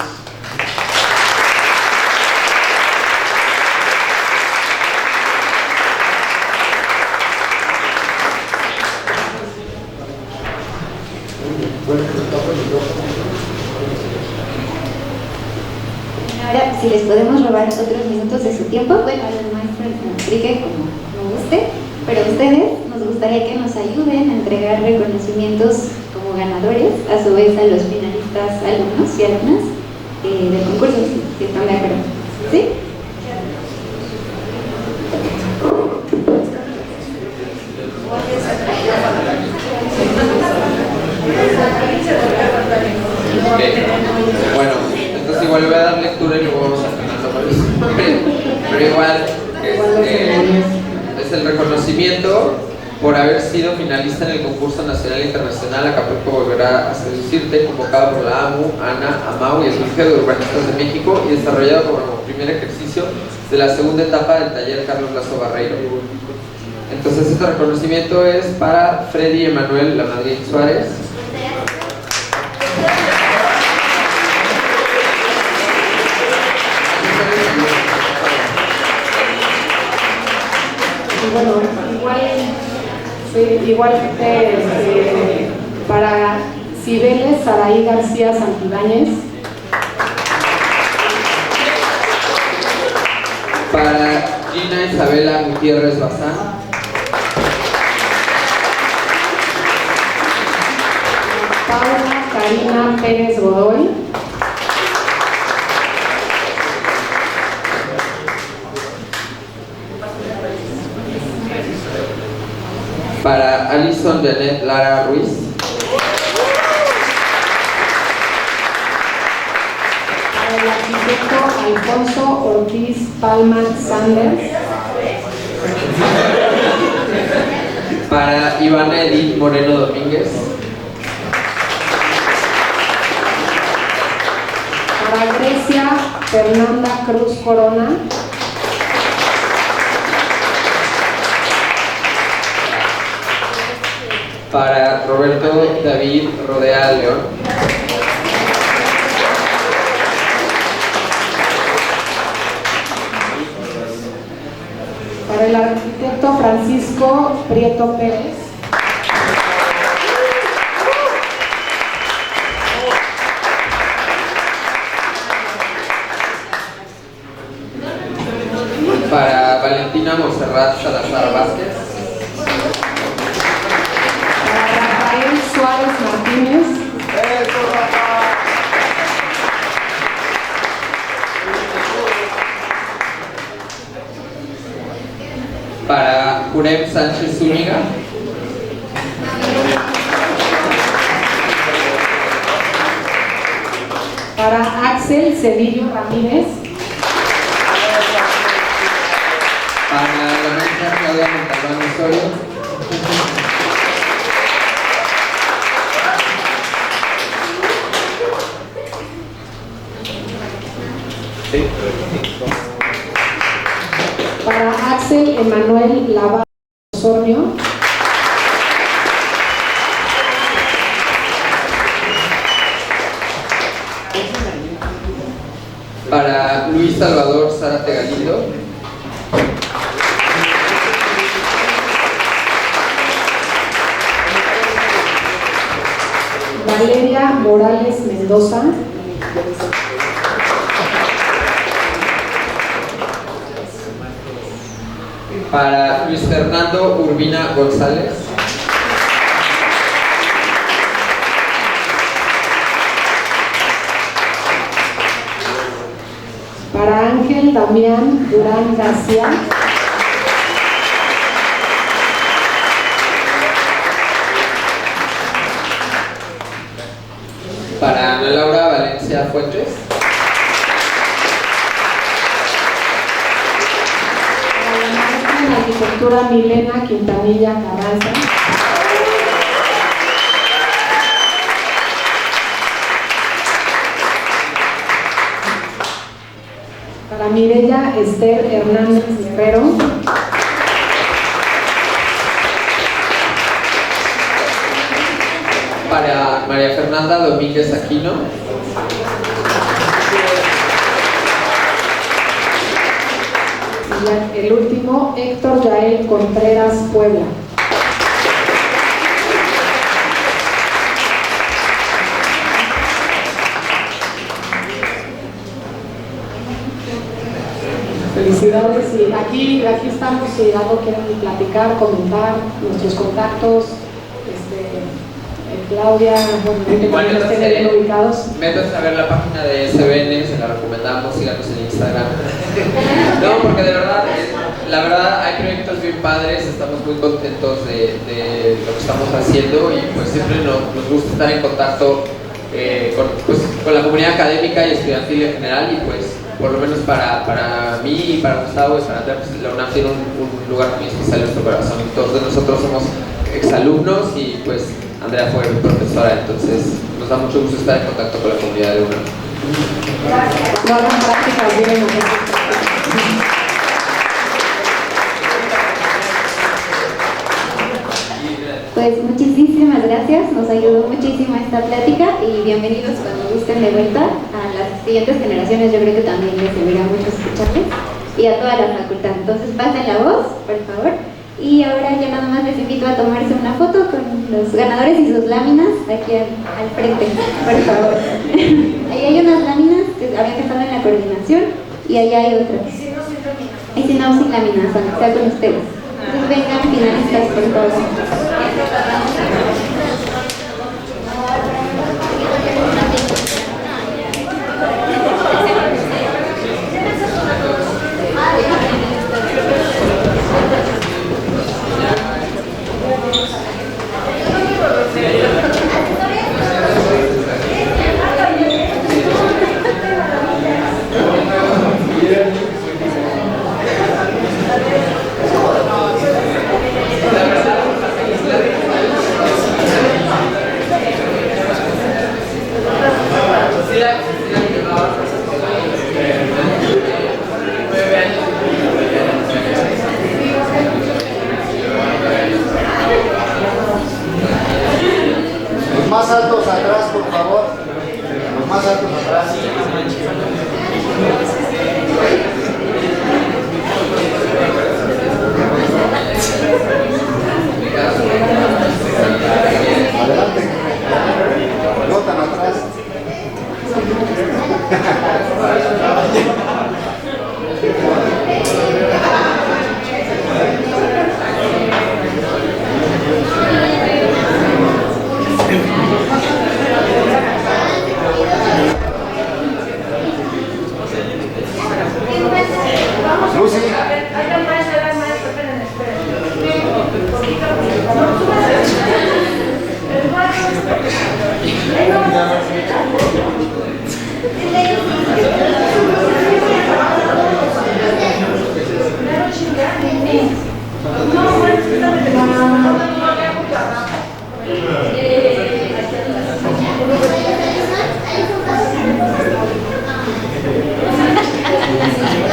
Ahora, si les podemos robar otros minutos de su tiempo, bueno, el maestro nos explique como nos guste, pero ustedes nos gustaría que nos ayuden a entregar reconocimientos como ganadores, a su vez a los finalistas alumnos y alumnas del concurso, si están de acuerdo. ¿Sí? Bueno, entonces igual le voy a dar lectura y luego vamos a pero igual es el reconocimiento por haber sido finalista en el concurso nacional e internacional Acapulco Volverá a Seducirte, convocado por la AMU, ANA, AMAU y el Colegio de Urbanistas de México, y desarrollado como primer ejercicio de la segunda etapa del taller Carlos Lazo Barreiro. Entonces este reconocimiento es para Freddy Emanuel Lamadrid Suárez. Bueno, igual para Cibeles Saraí García Santibáñez. Para Gina Isabela Gutiérrez Bazán. Paula Karina Pérez Godoy. Para Alison Janet Lara Ruiz. Para el arquitecto Alfonso Ortiz Palma Sanders. Para Ivana Edith Moreno Domínguez. Para Grecia Fernanda Cruz Corona. Para Roberto David Rodea León. Para el arquitecto Francisco Prieto Pérez. Para Valentina Monserrat Salazar Vázquez. Para Rafael Suárez Martínez. Para Jurem Sánchez Zúñiga. Para Axel Cedillo Ramírez. Para la maestra Claudia Montalbán Osorio. Para Axel Emanuel Lavado Osornio. Para Luis Salvador Zárate Galindo. Valeria Morales Mendoza. Para Luis Fernando Urbina González. Para Ángel Damián Durán García. Para Ana Laura Valencia Fuentes. Para la maestra en arquitectura Milena Quintanilla Carranza. Para Mireya Esther Hernández Guerrero. Para María Fernanda Domínguez Aquino. Y el último, Héctor Yael Contreras Puebla. Felicidades, y aquí estamos si algo quieren platicar, comentar, nuestros contactos, Claudia, Igual bueno, estén bien ubicados. métanse a ver la página de SBN, se la recomendamos, síganos en Instagram. No, porque de verdad, la verdad hay proyectos bien padres, estamos muy contentos de lo que estamos haciendo y pues siempre nos gusta estar en contacto con la comunidad académica y estudiantil en general y pues por lo menos para mí y para Gustavo y para Andrea, pues, la UNAM tiene un lugar muy especial en nuestro corazón. Todos nosotros somos exalumnos y pues Andrea fue mi profesora, entonces nos da mucho gusto estar en contacto con la comunidad de UNAM. No hagan prácticas, vienen a hacer. Pues muchísimas gracias, nos ayudó muchísimo esta plática y bienvenidos cuando gusten de vuelta a las siguientes generaciones, yo creo que también les servirá mucho escucharles y a toda la facultad. Entonces pasen la voz, por favor, y ahora yo nada más les invito a tomarse una foto con los ganadores y sus láminas aquí al frente, por favor. Ahí hay unas láminas que habían estado en la coordinación y allá hay otras. Y si no, sin láminas, aunque sea con ustedes. Entonces vengan finalistas, por favor. altos atrás, por favor. Los más altos atrás. Adelante. No tan atrás. Lucy.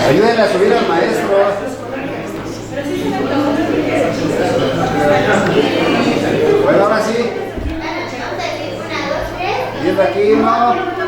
Ayúdenle a subir al maestro. Bueno, ahora sí. Viendo aquí, ¿no?